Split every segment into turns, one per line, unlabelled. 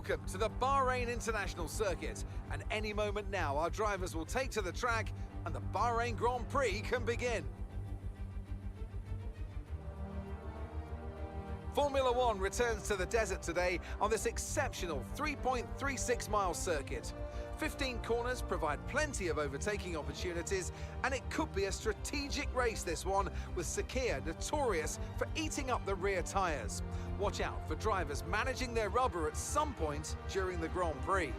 Welcome to the Bahrain International Circuit, and any moment now our drivers will take to the track and the Bahrain Grand Prix can begin. Formula One returns to the desert today on this exceptional 3.36 mile circuit. 15 corners provide plenty of overtaking opportunities, and it could be a strategic race, this one, with Sakhir notorious for eating up the rear tyres. Watch out for drivers managing their rubber at some point during the Grand Prix.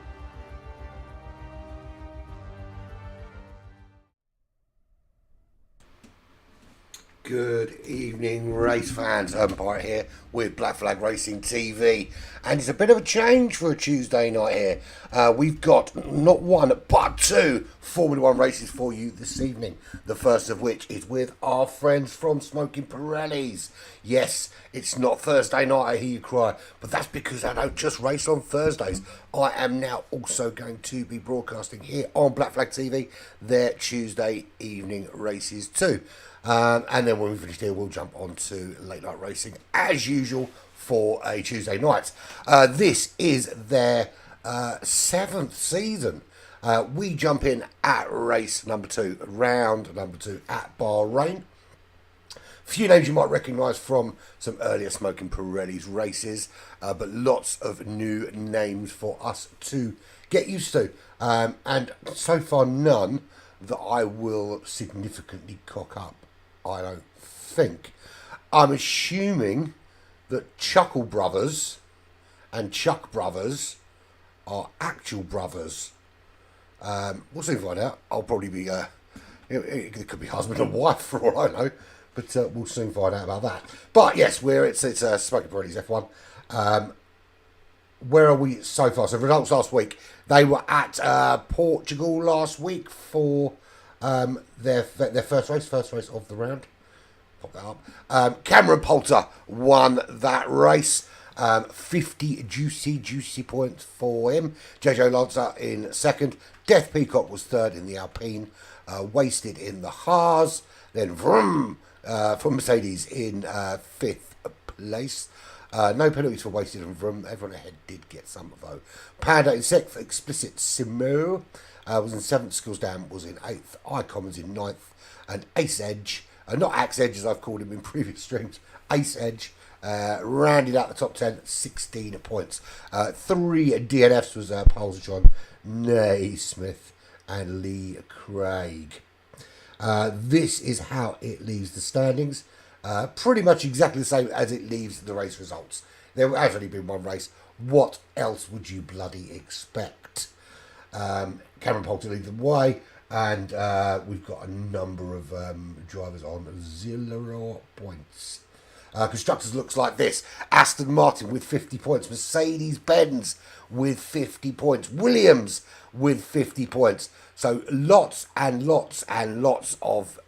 Good evening, race fans. Umpire here with Black Flag Racing TV, and it's a bit of a change for a Tuesday night here. We've got not one but two Formula One races for you this evening. The first of which is with our friends from Smoking Pirellis. Yes, it's not Thursday night, I hear you cry, but that's because I don't just race on Thursdays. I am now also going to be broadcasting here on Black Flag TV their Tuesday evening races too. And then when we finish here, we'll jump on to late night racing as usual for a Tuesday night. This is their 7th season. We jump in at race number 2, round number 2 at Bahrain. Few names you might recognise from some earlier Smoking Pirellis races, but lots of new names for us to get used to. And so far none that I will significantly cock up, I don't think. I'm assuming that Chuckle Brothers and Chuck Brothers are actual brothers. We'll soon find out. I'll probably be, it could be husband and wife for all I know, but we'll soon find out about that. But yes, it's Smoking Pirellis F1. Where are we so far? So results last week. They were at Portugal last week for their first race of the round. Pop that up. Cameron Poulter won that race. 50 juicy points for him. Jojo Lanza in second. Death Peacock was third in the Alpine. Wasted in the Haas. Then Vroom from Mercedes in 5th place. No penalties for Wasted and Vroom. Everyone ahead did get some though. Panda in 6th. Explicit Simu was in 7th. Skills Down was in 8th. Icon was in 9th. And Ace Edge, not Axe Edge as I've called him in previous streams, Ace Edge rounded out the top 10, 16 points. 3 DNFs was Paulsatron, Naismith and Lee Craig. This is how it leaves the standings. Pretty much exactly the same as it leaves the race results. There has only been one race. What else would you bloody expect? Cameron Poulter leads the way, and we've got a number of drivers on 0 points. Constructors looks like this. Aston Martin with 50 points. Mercedes-Benz with 50 points. Williams with 50 points. So lots and lots and lots of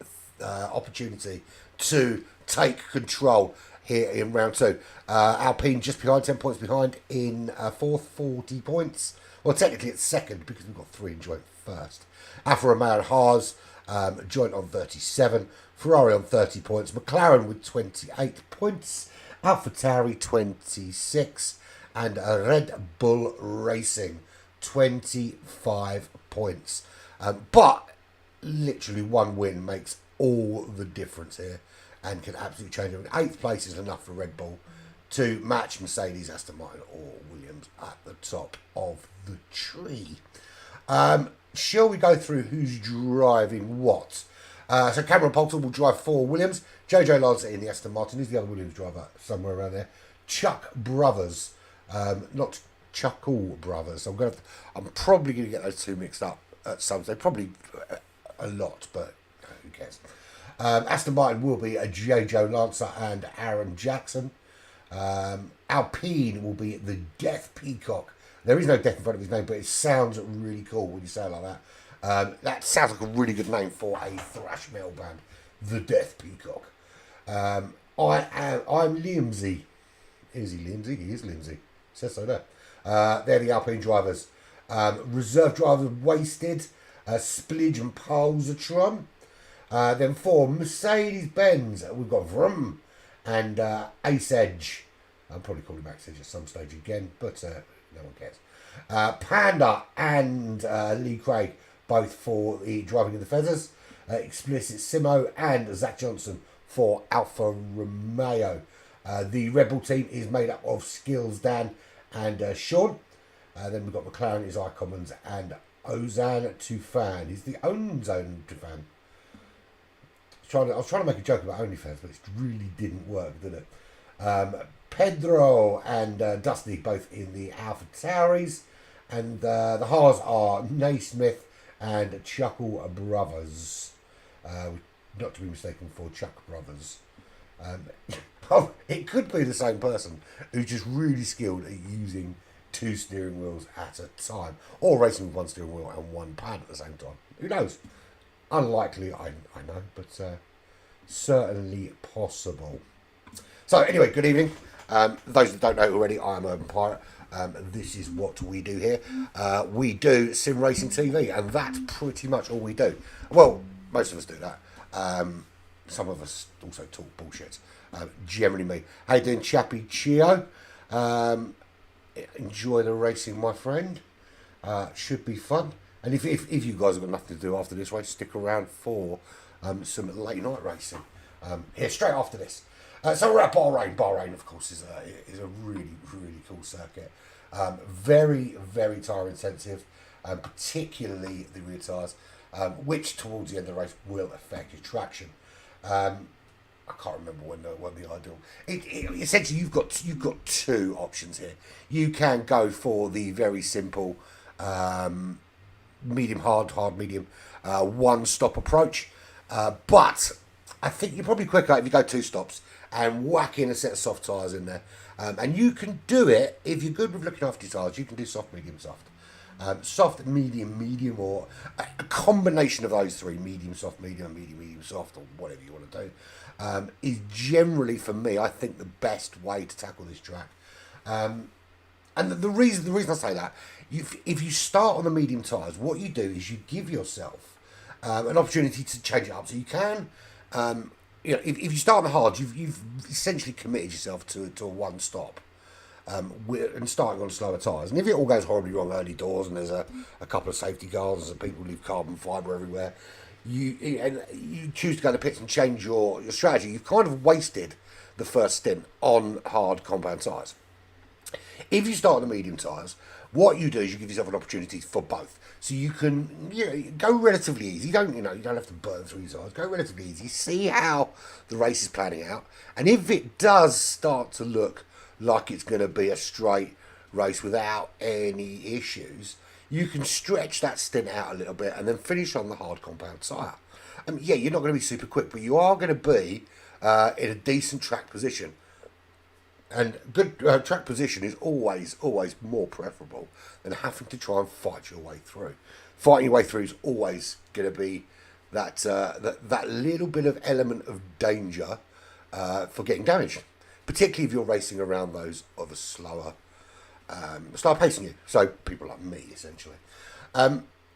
opportunity to take control here in round 2. Alpine just behind, 10 points behind in 4th, 40 points. Well, technically it's second because we've got 3 in joint first. Alfa Romeo and Haas joint on 37. Ferrari on 30 points. McLaren with 28 points. AlphaTauri 26. And Red Bull Racing 25 points. But literally one win makes all the difference here and can absolutely change it. 8th place is enough for Red Bull to match Mercedes, Aston Martin or Williams at the top of the tree. Shall we go through who's driving what? So Cameron Poulter will drive for Williams. Jojo Lanza in the Aston Martin. Who's the other Williams driver? Somewhere around there. Chuck Brothers. Not Chuckle Brothers. I'm probably going to get those two mixed up at some stage. Probably a lot, but who cares? Aston Martin will be a Jojo Lanza and Aaron Jackson. Alpine will be the Death Peacock. There is no death in front of his name, but it sounds really cool when you say it like that. That sounds like a really good name for a thrash metal band, the Death Peacock. I'm Liamsy. Is he Liamsy? He is Liamsy. Says so there. They're the Alpine drivers. Reserve drivers Wasted, Splidge and Paulsatron. Then 4 Mercedes-Benz. We've got Vroom and Ace Edge. I'll probably call him Ace Edge at some stage again, but no one cares. Panda and Lee Craig, both for the Driving of the Feathers. Explicit Simo and Zach Johnson for Alfa Romeo. The Red Bull team is made up of Skills Dan and Sean. Then we've got McLaren is Icommons and Ozan Tufan. He's the Ozan Tufan. I was trying to make a joke about OnlyFans, but it really didn't work, did it? Pedro and Dusty both in the Alpha Tauris. And the Haas are Naismith and Chuckle Brothers. Not to be mistaken for Chuck Brothers. It could be the same person who's just really skilled at using 2 steering wheels at a time, or racing with 1 steering wheel and 1 pad at the same time. Who knows? Unlikely, I know, but certainly possible. So anyway, good evening. Those that don't know already, I am Urban Pirate. This is what we do here. We do sim racing TV, and that's pretty much all we do. Well, most of us do that. Some of us also talk bullshit. Generally me. How you doing, Chappy Chio? Enjoy the racing, my friend. Should be fun. And if you guys have got nothing to do after this race, stick around for some late night racing. Here, straight after this. So we're at Bahrain. Bahrain, of course, is a really, really cool circuit. Very, very tyre intensive, particularly the rear tyres, which towards the end of the race will affect your traction. I can't remember when the ideal. Essentially, you've got 2 options here. You can go for the very simple medium, hard, medium, 1-stop approach. But I think you're probably quicker if you go 2 stops and whack in a set of soft tyres in there. And you can do it, if you're good with looking after your tyres, you can do soft, medium, soft. Soft, medium, or a combination of those 3, medium, soft, medium, soft, or whatever you want to do, is generally, for me, I think the best way to tackle this track. And the reason I say that, if you start on the medium tyres, what you do is you give yourself an opportunity to change it up. So you can, if you start on the hard, you've essentially committed yourself to a 1-stop. And starting on slower tyres. And if it all goes horribly wrong early doors and there's a couple of safety guards and people leave carbon fibre everywhere, you choose to go to the pits and change your strategy, you've kind of wasted the first stint on hard compound tyres. If you start on the medium tyres, what you do is you give yourself an opportunity for both. So you can go relatively easy. You don't have to burn through your tyres. Go relatively easy. See how the race is planning out. And if it does start to look like it's going to be a straight race without any issues, you can stretch that stint out a little bit and then finish on the hard compound tyre. You're not going to be super quick, but you are going to be in a decent track position. And good track position is always more preferable than having to try and fight your way through. Fighting your way through is always going to be that little bit of element of danger for getting damaged. Particularly if you're racing around those of a slower pacing you. So people like me, essentially.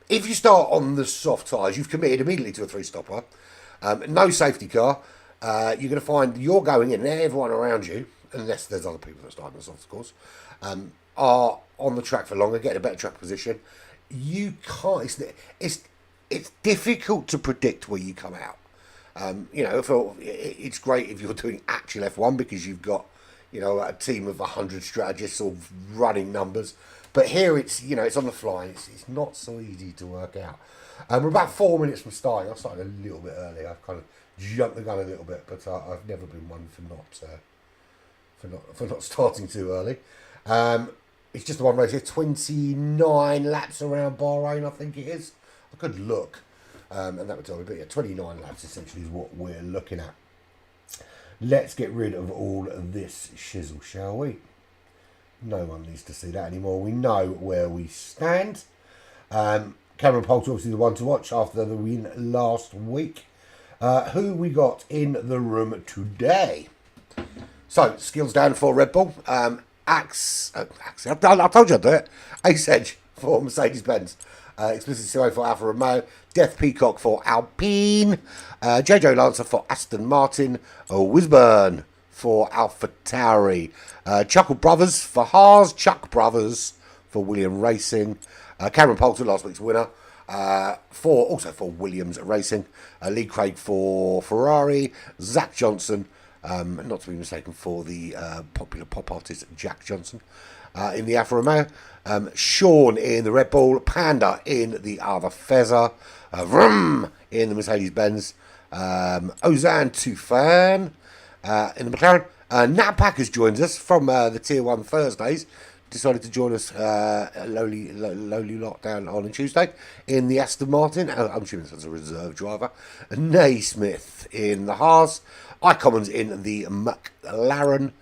If you start on the soft tyres, you've committed immediately to a 3-stopper. No safety car. You're going to find you're going in, and everyone around you, unless there's other people that start on the soft, of course, are on the track for longer, get a better track position. You can't. It's difficult to predict where you come out. It's great if you're doing actual F1 because you've got, a team of 100 strategists all running numbers. But here it's on the fly. It's not so easy to work out. We're about 4 minutes from starting. I started a little bit early. I've kind of jumped the gun a little bit, but I've never been one for not starting too early. It's just the one race here. 29 laps around Bahrain, I think it is. I could look. And that would tell me, but 29 laps essentially is what we're looking at. Let's get rid of all of this shizzle, shall we? No one needs to see that anymore. We know where we stand. Cameron Poulter, obviously the one to watch after the win last week. Who we got in the room today? So, skills down for Red Bull. I told you I'd do it. Ace Edge for Mercedes-Benz. Explicit Zero for Alfa Romeo, Death Peacock for Alpine, JJ Lancer for Aston Martin, Wisburn for Alpha Tauri, Chuckle Brothers for Haas, Chuck Brothers for Williams Racing. Cameron Poulter, last week's winner, also for Williams Racing. Lee Craig for Ferrari. Zach Johnson, not to be mistaken for the popular pop artist Jack Johnson, in the Alfa Romeo. Sean in the Red Bull. Panda in the other Fezzer. Vroom in the Mercedes-Benz. Ozan Tufan in the McLaren. Nat Packers joins us from the Tier 1 Thursdays. Decided to join us lowly lot down on a Tuesday in the Aston Martin. I'm assuming as a reserve driver. Naismith in the Haas. Icommons in the McLaren.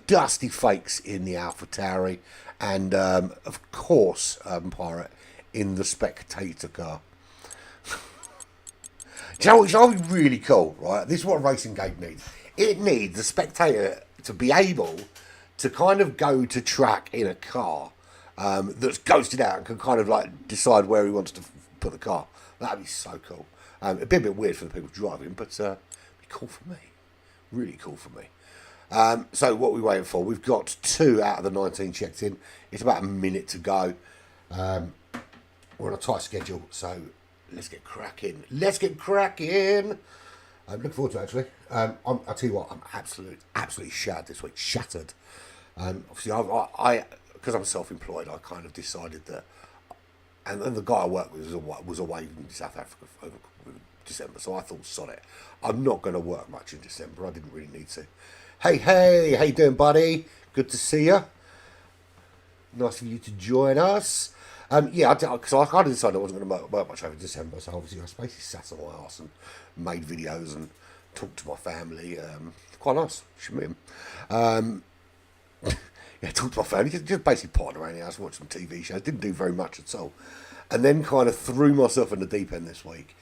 Dusty Fakes in the AlphaTauri. And, of course, Pirate in the Spectator car. Do you know what's really cool, right? This is what a racing game needs. It needs the spectator to be able to kind of go to track in a car that's ghosted out and can kind of like decide where he wants to put the car. That'd be so cool. It'd be a bit weird for the people driving, but it'd be cool for me. Really cool for me. So what are we waiting for? We've got 2 out of the 19 checked in. It's about a minute to go. We're on a tight schedule, so let's get cracking. Let's get cracking. I'm looking forward to it, actually. I'll tell you what, I'm absolutely shattered this week. Shattered. Obviously, I because I'm self-employed, I kind of decided that, and the guy I work with was away in South Africa over December, so I thought, sod it. I'm not going to work much in December. I didn't really need to. Hey, how you doing, buddy? Good to see you. Nice of you to join us. Yeah, because I kind of decided I wasn't going to work much over December, so obviously I basically sat on my arse and made videos and talked to my family. Quite nice. Should meet him. Yeah, talked to my family. Just basically potted around the house, watched some TV shows. Didn't do very much at all. And then kind of threw myself in the deep end this week.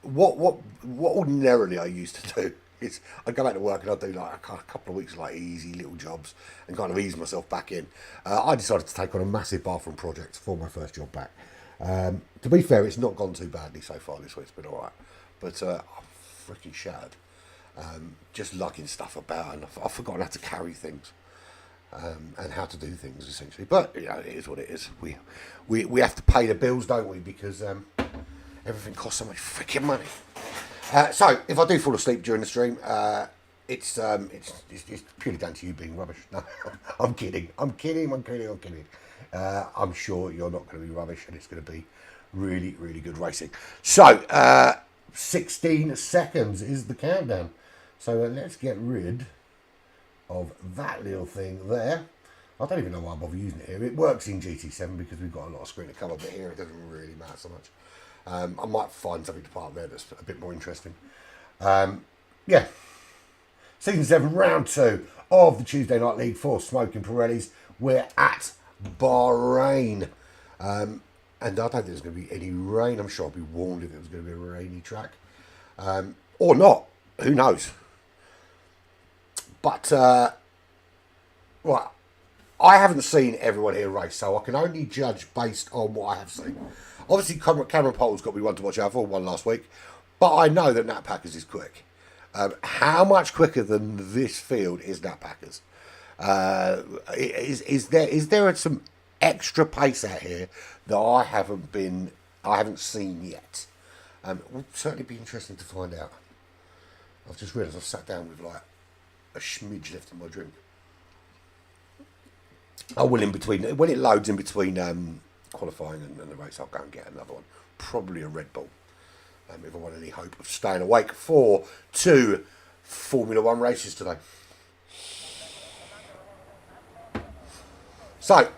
What ordinarily I used to do is I'd go back to work and I'd do like a couple of weeks of like easy little jobs and kind of ease myself back in. I decided to take on a massive bathroom project for my first job back. To be fair, it's not gone too badly so far this week. It's been all right. But I'm freaking shattered. Just lugging stuff about, and I've forgotten how to carry things. And how to do things, essentially. But, you know, it is what it is. We have to pay the bills, don't we? Because everything costs so much freaking money. So, if I do fall asleep during the stream, it's purely down to you being rubbish. No, I'm kidding. I'm sure you're not going to be rubbish, and it's going to be really, really good racing. So, 16 seconds is the countdown. So, let's get rid of that little thing there. I don't even know why I bother using it here. It works in GT7 because we've got a lot of screen to cover, but here it doesn't really matter so much. I might find something to park there that's a bit more interesting. Yeah. Season 7, round 2 of the Tuesday Night League for Smoking Pirellis. We're at Bahrain. And I don't think there's going to be any rain. I'm sure I'll be warned if it was going to be a rainy track. Or not. Who knows? But, right, I haven't seen everyone here race, so I can only judge based on what I have seen. Obviously, Cameron Poulter's got to be one to watch out for, one last week. But I know that Nat Packers is quick. How much quicker than this field is Nat Packers? Is there some extra pace out here that I haven't seen yet? It would certainly be interesting to find out. I've just realised I've sat down with like a smidge left in my drink. I will, in between, when it loads in between qualifying and the race, I'll go and get another one. Probably a Red Bull. If I want any hope of staying awake for 2 Formula 1 races today. So,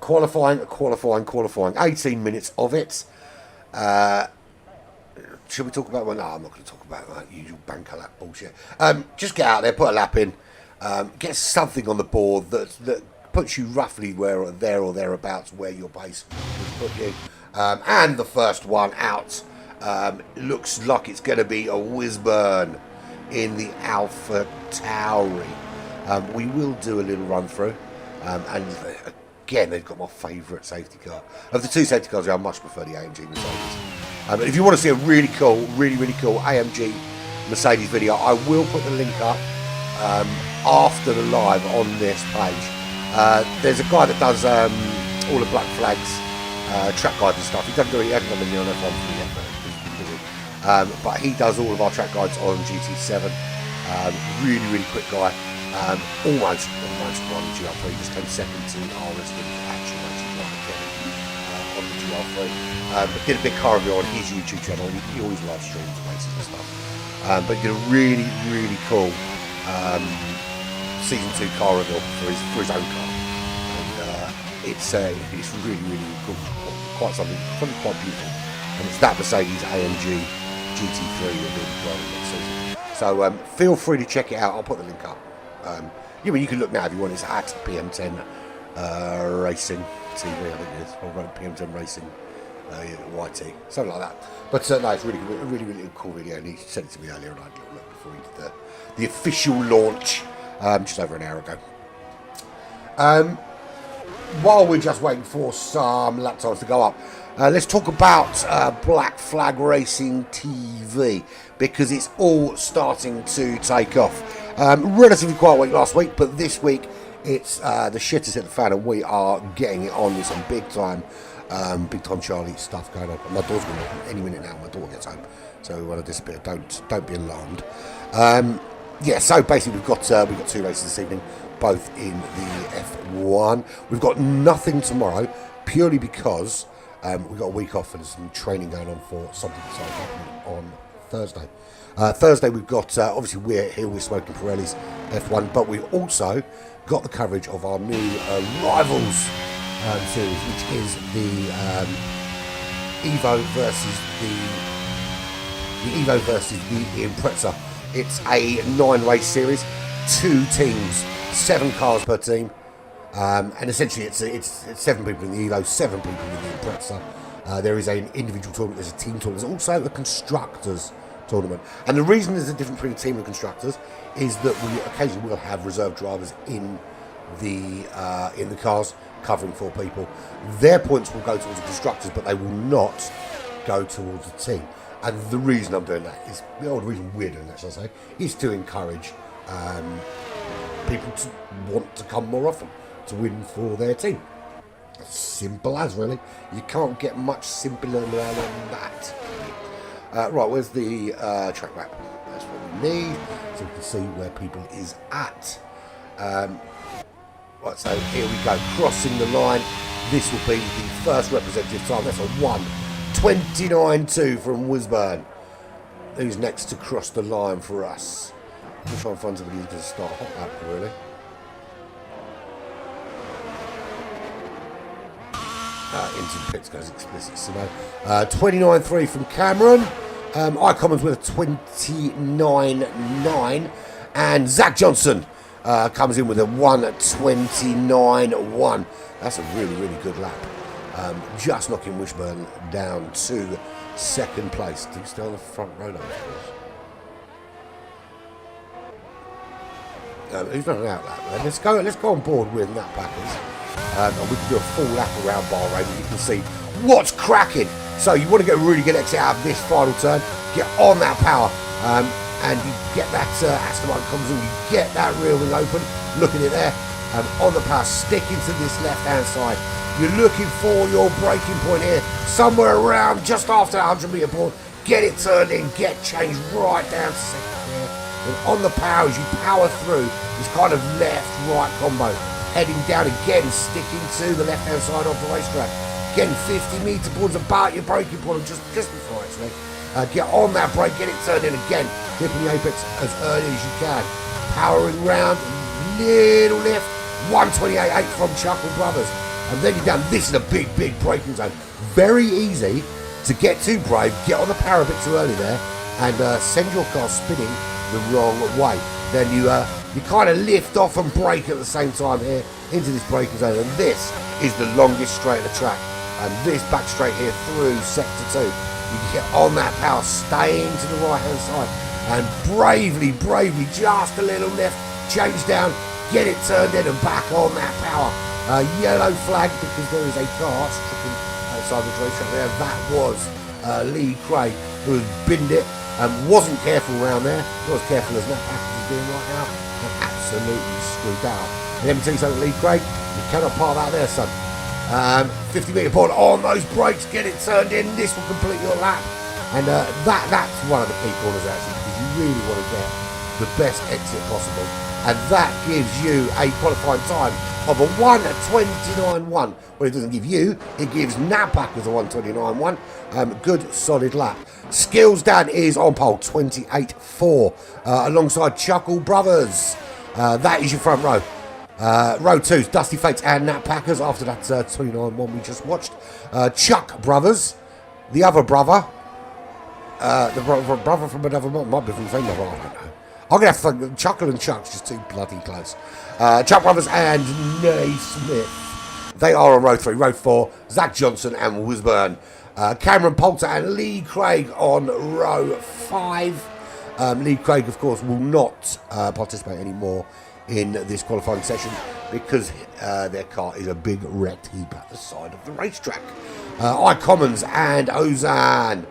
qualifying. 18 minutes of it. Should we talk about one? No, I'm not going to talk about that usual banker lap bullshit. Just get out there, put a lap in, get something on the board that puts you roughly where there or thereabouts where your pace would put you. And the first one out looks like it's going to be a whiz burn in the AlphaTauri. We will do a little run through, and again, they've got my favourite safety car. Of the 2 safety cars, I much prefer the AMG Mercedes. If you want to see a really cool AMG Mercedes video, I will put the link up after the live on this page. There's a guy that does all the Black Flags track guides and stuff. He hasn't done any on F1 for me yet, but he's been busy. But he does all of our track guides on GT7. Really quick guy. Almost won the GR3. Just came second to our resident actual racing driver on the GR3. But did a big car review on his YouTube channel. He always live streams races and stuff. But did a really cool season 2 car review for his own car. And it's really cool. Quite something quite beautiful. And it's that Mercedes AMG GT3 that will be driving next season. So feel free to check it out. I'll put the link up. You can look now if you want. It's at PM10 Racing TV, I think it is. Or PM10 Racing YT, something like that. But no, it's really cool video. And he sent it to me earlier, and I had a little look before he did the official launch just over an hour ago. While we're just waiting for some laptops to go up, let's talk about Black Flag Racing TV, because it's all starting to take off. Relatively quiet week last week, but this week it's the shit has hit the fan, and we are getting it on with some big time Charlie stuff going on. My door's going to open any minute now when my daughter gets home, so when I disappear, don't be alarmed. So basically we've got 2 races this evening, both in the F1. We've got nothing tomorrow, purely because we've got a week off and there's some training going on for something that's happening on Thursday. Thursday we've got, obviously we're here with Smoking Pirellis F1, but we've also got the coverage of our new Rivals series, which is the Evo versus the Impreza. It's a 9-race series, 2 teams, 7 cars per team, and essentially it's 7 people in the Evo, 7 people in the Impreza. There is an individual tournament, there's a team tournament, there's also a constructors tournament. And the reason there's a difference between a team and constructors is that we occasionally will have reserve drivers in the cars covering 4 people. Their points will go towards the constructors, but they will not go towards the team. And the reason I'm doing that is, the reason we're doing that, shall I say, is to encourage people to want to come more often to win for their team. Simple as, really. You can't get much simpler than that. Right, where's the track map? That's what we need, so we can see where people is at. Right, so here we go, crossing the line. This will be the first representative time. That's a 1:29.2 from Wisburn. Who's next to cross the line for us? We'll try and find somebody who's going to start hot lap, really. Into the pits goes explicit, so no. 29.3 from Cameron. iCommons with a 29.9. And Zach Johnson comes in with a 1:29.1. That's a really good lap. Just knocking Wishburn down to 2nd place. Do you stay on the front row, of course? Who's running out lap? Let's go on board with Nat Packers. And we can do a full lap around Bahrain and you can see what's cracking. So you want to get a really good exit out of this final turn, get on that power, and you get that Aston Martin comes in, you get that rear wing open, look at it there, on the power, stick into this left hand side. You're looking for your braking point here, somewhere around just after 100 metre point, get it turned in, get changed right down to 2nd gear, and on the power as you power through this kind of left-right combo. Heading down again, sticking to the left-hand side of the racetrack. Getting 50 metre points about your braking point, just before actually. Get on that brake, get it turned in again. Dipping the apex as early as you can. Powering round, little lift. 1:28.8 from Chuckle Brothers. And then you're down. This is a big braking zone. Very easy to get too brave, get on the power a bit too early there, and send your car spinning the wrong way. Then you kind of lift off and brake at the same time here into this braking zone, and this is the longest straight of the track, and this back straight here through sector 2, you can get on that power, staying to the right hand side, and bravely just a little lift, change down, get it turned in and back on that power. Yellow flag because there is a car stricken outside the racetrack there. That was Lee Craig, who had binned it and wasn't careful around there, not as careful as Nat Packers is doing right now, and absolutely screwed out. And let me tell you something, Lee Craig, You cannot park that there, son. 50 metre board on those brakes, get it turned in. This will complete your lap. And that's one of the key corners, actually, because you really want to get the best exit possible. And that gives you a qualifying time of a 1:29.1. Well, it doesn't give you, it gives Napackers a 1:29.1. Good, solid lap. Skills Dan is on pole, 28.4, alongside Chuckle Brothers. That is your front row. Row 2's Dusty Fates and Nat Packers after that 29.1 we just watched. Chuck Brothers, the other brother, the brother from another mom, might be from the same brother, I don't know. I'm going to have to Chuckle and Chuck's just too bloody close. Chuck Brothers and Naismith, they are on row 3. Row 4, Zach Johnson and Wisburn. Cameron Poulter and Lee Craig on row 5. Lee Craig, of course, will not participate anymore in this qualifying session because their car is a big wrecked heap at the side of the racetrack. iCommons and Ozan,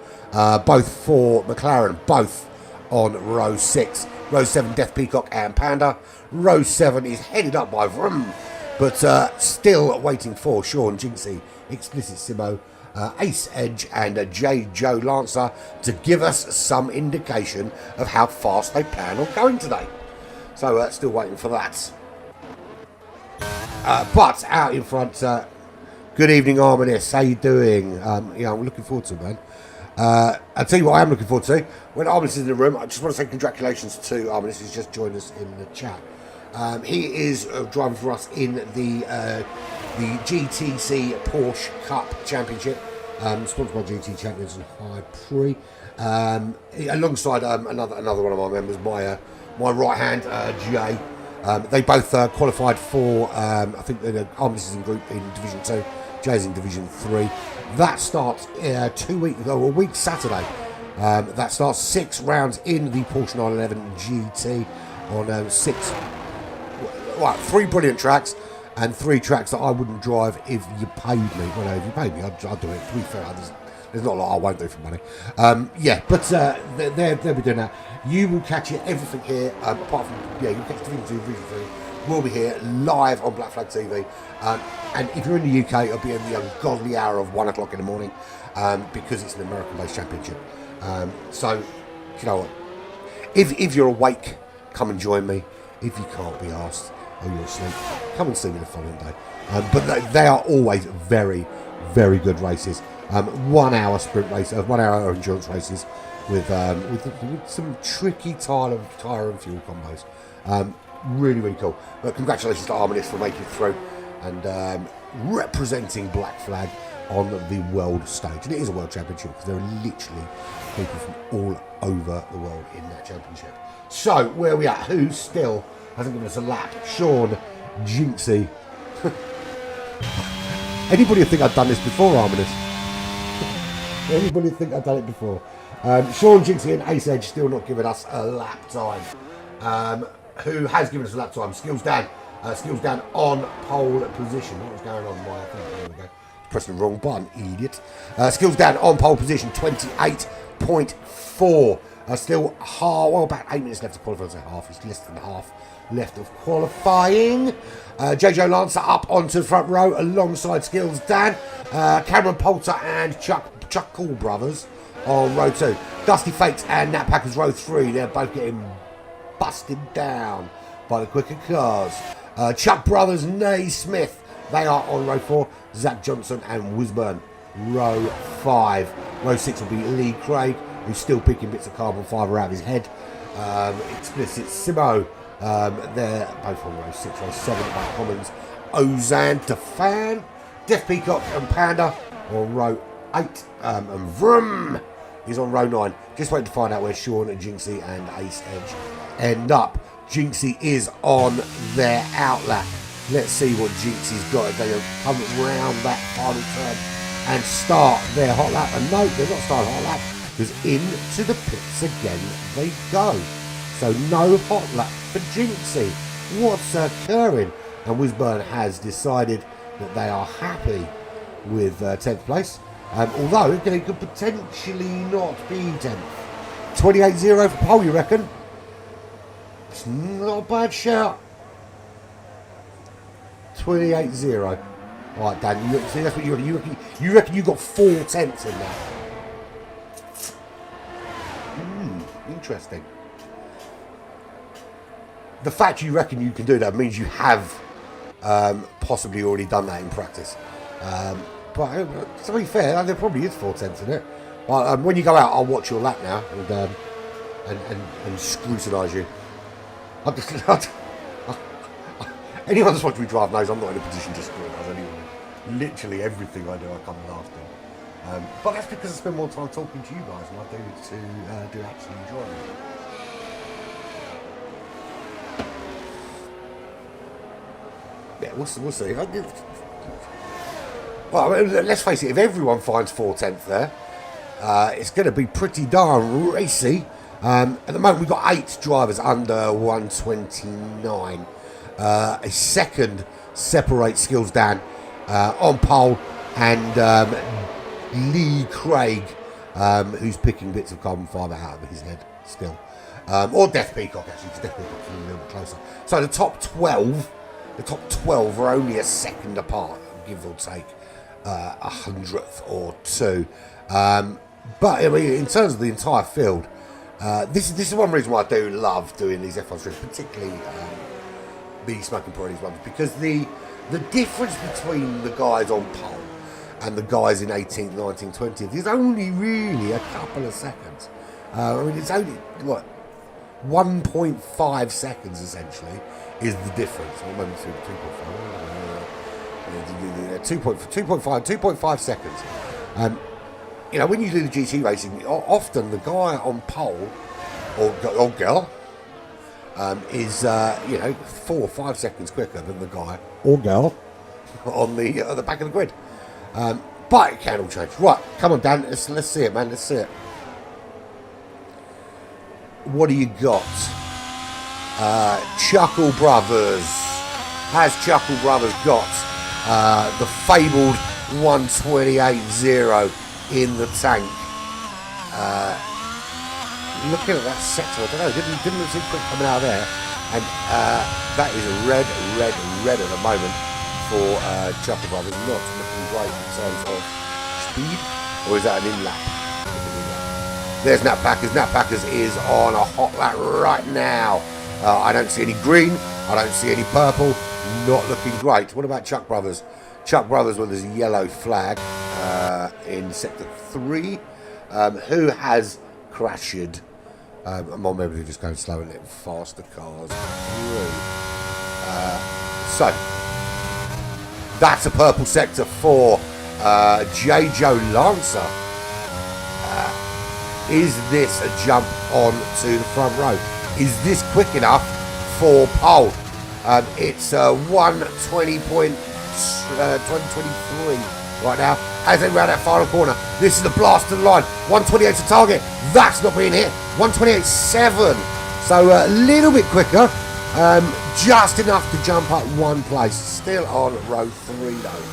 both for McLaren, both on row 6. Row 7, Death Peacock and Panda. Row 7 is headed up by Vroom, but still waiting for Sean Jinxie, Explicit Simo, Ace Edge and J. Joe Lancer to give us some indication of how fast they plan on going today. So still waiting for that. But out in front, good evening, Arminis. How you doing? Yeah, I'm looking forward to it, man. I'll tell you what I am looking forward to. When Arminis is in the room, I just want to say congratulations to Arminis, who's just joined us in the chat. He is driving for us in the GTC Porsche Cup Championship, sponsored by GT Champions and High Prix. Alongside another one of my members, my right hand, Jay. They both qualified for, I think Arminis is in Division 2, Jay's in Division 3. That starts a week Saturday. That starts 6 rounds in the Porsche 911 GT on 6. Right, 3 brilliant tracks and 3 tracks that I wouldn't drive if you paid me. Well, no, if you paid me, I'd do it. To be fair, there's not a lot I won't do for money. Yeah, but they'll be doing that. You will catch everything here, apart from, you'll catch Division 2, Division 3. We'll be here live on Black Flag TV. And if you're in the UK, it'll be in the ungodly hour of 1 o'clock in the morning because it's an American-based championship. So, you know what? If you're awake, come and join me. If you can't be asked or you're asleep, come and see me the following day. But they are always very, very good races. 1 hour sprint races, 1 hour endurance races with some tricky tyre and fuel combos. Really, really cool. But congratulations to Arminis for making it through and representing Black Flag on the world stage. And it is a world championship because there are literally people from all over the world in that championship. So, where are we at? Who still hasn't given us a lap? Sean Jinxie. Anybody think I've done this before, Arminis? Anybody think I've done it before? Sean Jinxie and Ace Edge still not giving us a lap time. Who has given us a lap time? Skills Dan on pole position. What was going on? There we go. Pressing the wrong button, idiot. Skills Dan on pole position, 28.4. Still about 8 minutes left to qualify. So half, it's less than half left of qualifying. JJ Lancer up onto the front row alongside Skills Dan. Cameron Poulter and Chuck Cool Brothers on row 2. Dusty Fates and Nat Packers row 3. They're both getting busted down by the quicker cars. Chuck Brothers, Naismith, they are on row 4. Zach Johnson and Wisburn, row 5. Row 6 will be Lee Craig, who's still picking bits of carbon fibre out of his head. Explicit Simo, they're both on row 6. Row 7 by Commons. Ozan Tefan, Death Peacock and Panda on row 8. And Vroom is on row 9. Just waiting to find out where Sean and Jinxie and Ace Edge end up. Jinxie is on their outlap. Let's see what Jinxie's got. They're going to come round that final turn and start their hot lap. And no, they're not starting hot lap because into the pits again they go. So no hot lap for Jinxie. What's occurring? And Wisburn has decided that they are happy with 10th place. Although they could potentially not be 10th. 28-0 for pole, you reckon? It's not a bad shout. 1:28.0. All right, Dan. See, that's what you reckon. You reckon you got 4 tenths in that? Interesting. The fact you reckon you can do that means you have possibly already done that in practice. But to be fair, there probably is 4 tenths in it. But when you go out, I'll watch your lap now and scrutinise you. Anyone that's watched me drive knows I'm not in a position to scrutinise anyone. Literally everything I do, I come last in. But that's because I spend more time talking to you guys than I do to actually driving. Yeah, we'll see. Well, I mean, let's face it, if everyone finds 4 tenths there, it's going to be pretty darn racy. At the moment, we've got 8 drivers under 1:29. A second separates Skills Dan on pole, and Lee Craig, who's picking bits of carbon fibre out of his head still. Or Death Peacock, actually, because Death Peacock's a little bit closer. So the top 12 are only a second apart, give or take a hundredth or two. But I mean, in terms of the entire field, this is one reason why I do love doing these F1 streams, particularly the Smoking Pirellis ones, because the difference between the guys on pole and the guys in 18th, 19th, 20th is only really a couple of seconds. I mean, it's only, what, 1.5 seconds essentially is the difference. Or maybe 2.5 seconds. You know, when you do the GT racing, often the guy on pole or girl is 4 or 5 seconds quicker than the guy or girl on the back of the grid. But it can all change. Right, come on, Dan. Let's see it, man. Let's see it. What do you got? Chuckle Brothers. Has Chuckle Brothers got the fabled 1:28.0 in the tank? Looking at that sector, I don't know, didn't look too quick coming out of there. And that is a red at the moment for Chuckle Brothers. Not looking great in terms of speed. Or is that an in-lap? There's Nat Packers. Nat Packers is on a hot lap right now. I don't see any green. I don't see any purple. Not looking great. What about Chuck Brothers? Chuck Brothers, well, there's a yellow flag in sector 3. Who has crashed? Well, maybe they're just going slow and little faster cars. So that's a purple sector for J. Joe Lancer. Is this a jump on to the front row? Is this quick enough for pole? It's 1:20.23 right now as they round that final corner. This is the blast to the line. 1:28 to target. That's not being hit. 1:28.7. So a little bit quicker. Just enough to jump up one place. Still on row 3 though.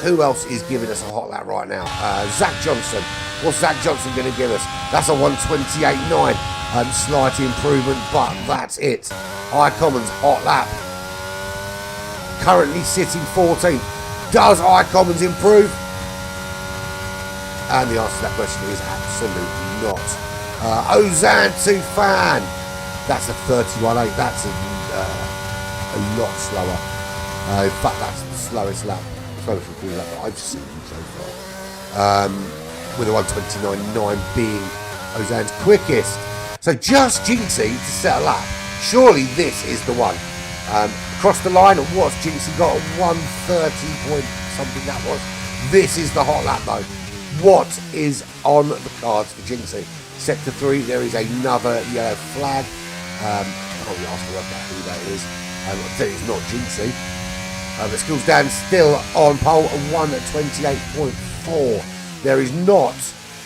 Who else is giving us a hot lap right now? Zach Johnson. What's Zach Johnson going to give us? That's a 1:28.9. Slight improvement, but that's it. High Commons hot lap. Currently sitting 14th. Does High Commons improve? And the answer to that question is absolutely not. Ozan Tufan. That's a 31.8. That's a lot slower. In fact, that's the slowest lap. Slowest recorded lap that I've seen so far. With a 1:29.9 being Ozan's quickest. So just Jinxie to set a lap. Surely this is the one. Across the line, what's Jinxie got? 1:30 point something that was. This is the hot lap though. What is on the cards for Jinxie? Sector 3, there is another yellow flag. I'll be asked to work out who that is. I'll tell you it's not Jinxie. The Skills Dan still on pole at 1:28.4. There is not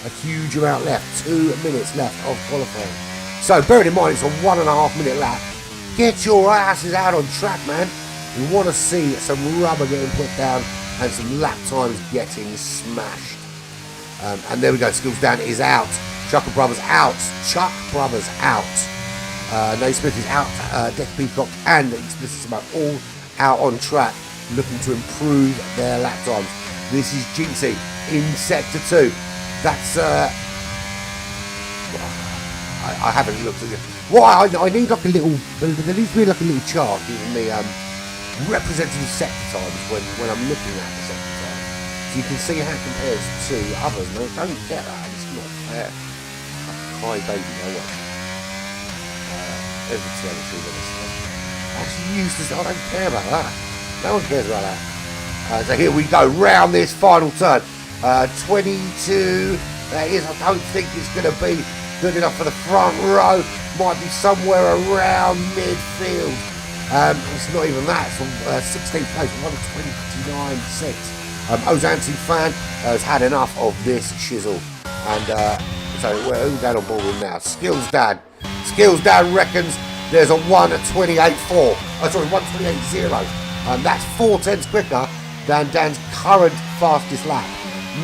a huge amount left. 2 minutes left of qualifying. So bearing in mind it's a 1.5 minute lap. Get your asses out on track, man. We want to see some rubber getting put down and some lap times getting smashed. And there we go. Skills Dan is out. Chuckle Brothers out. Chuck Brothers out. Nate Smith is out. Death Peacock and Explicit Smoke all out on track. looking to improve their lap times. This is Jinxie in Sector 2. That's, I haven't looked at it. Why? I need like a little, there needs to be like a little chart giving me representing sector times when I'm looking at the sector time. So you can see how it compares to others. And I don't get that, it's not fair. Hi baby, no one. Every telemetry with this stuff. That's useless, I don't care about that. No one cares about that. So here we go, round this final turn. 22, that is, I don't think it's going to be good enough for the front row. Might be somewhere around midfield. It's not even that, it's on 16th place, 129.6. Ozanti fan has had enough of this shizzle. And so we're all down on board with now. Skills Dad reckons there's a 1:28.4. Oh, sorry, 1:28.0. That's 4/10 quicker than Dan's current fastest lap.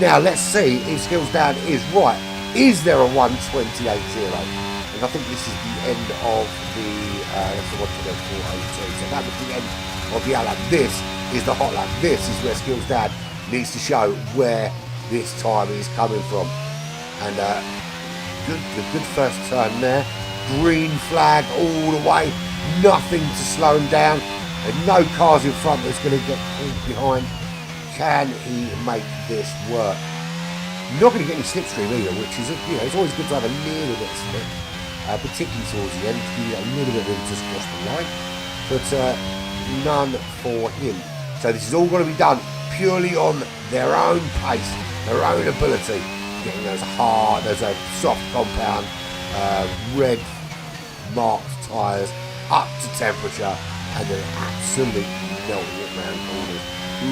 Now let's see if Skills Dan is right. Is there a 1:28.0? And I think this is the end of the 1:28.402. So that was the end of the lap. This is the hot lap. This is where Skills Dan needs to show where this time is coming from. And good first turn there. Green flag all the way. Nothing to slow him down. And no cars in front that's going to get behind. Can he make this work? You're not going to get any slipstream either, which is, it's always good to have a little bit of slip, particularly towards the end, to get a little bit of just across the line, but none for him. So this is all going to be done purely on their own pace, their own ability, getting those soft compound, red marked tyres up to temperature, and then absolutely melting it round corners,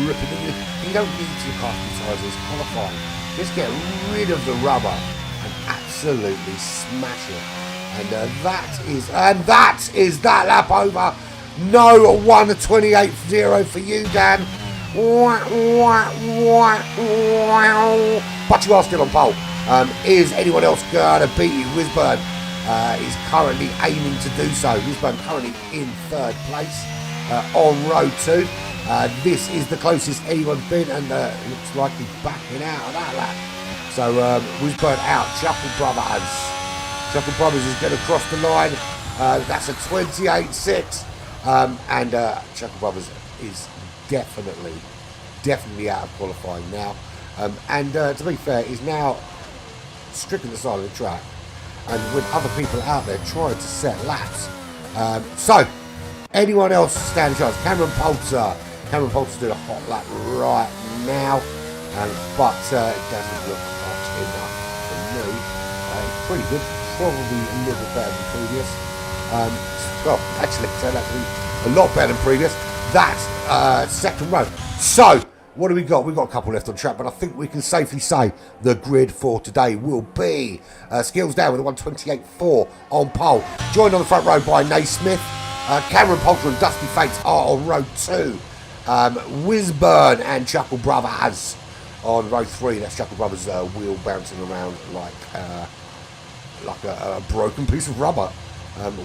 ripping it. You don't need to cast the tyres, it's qualifying. Just get rid of the rubber and absolutely smash it. And that is that lap over. No 1:28.0 for you, Dan. But you are still on pole. Is anyone else going to beat you? Wisburn is currently aiming to do so. Wisburn currently in third place on row 2. This is the closest anyone's been, and looks like he's backing out of that lap. So Wisburn out. Chuckle Brothers is going to cross the line. That's a 28.6, and Chuckle Brothers is definitely out of qualifying now. And to be fair, is now stripping the side of the track, and with other people out there trying to set laps. So anyone else stand a chance? Cameron Poulter's doing a hot lap right now, but it doesn't look hot enough for me. It's pretty good, probably a little better than previous. Well, actually, it turned out to be a lot better than previous. That's second row. So, what do we got? We've got a couple left on track, but I think we can safely say the grid for today will be Skills Down with a 1:28.4 on pole. Joined on the front row by Naismith. Cameron Poulter and Dusty Fates are on row 2. Wisburn and Chuckle Brothers on row 3. That's Chuckle Brothers' wheel bouncing around like a broken piece of rubber,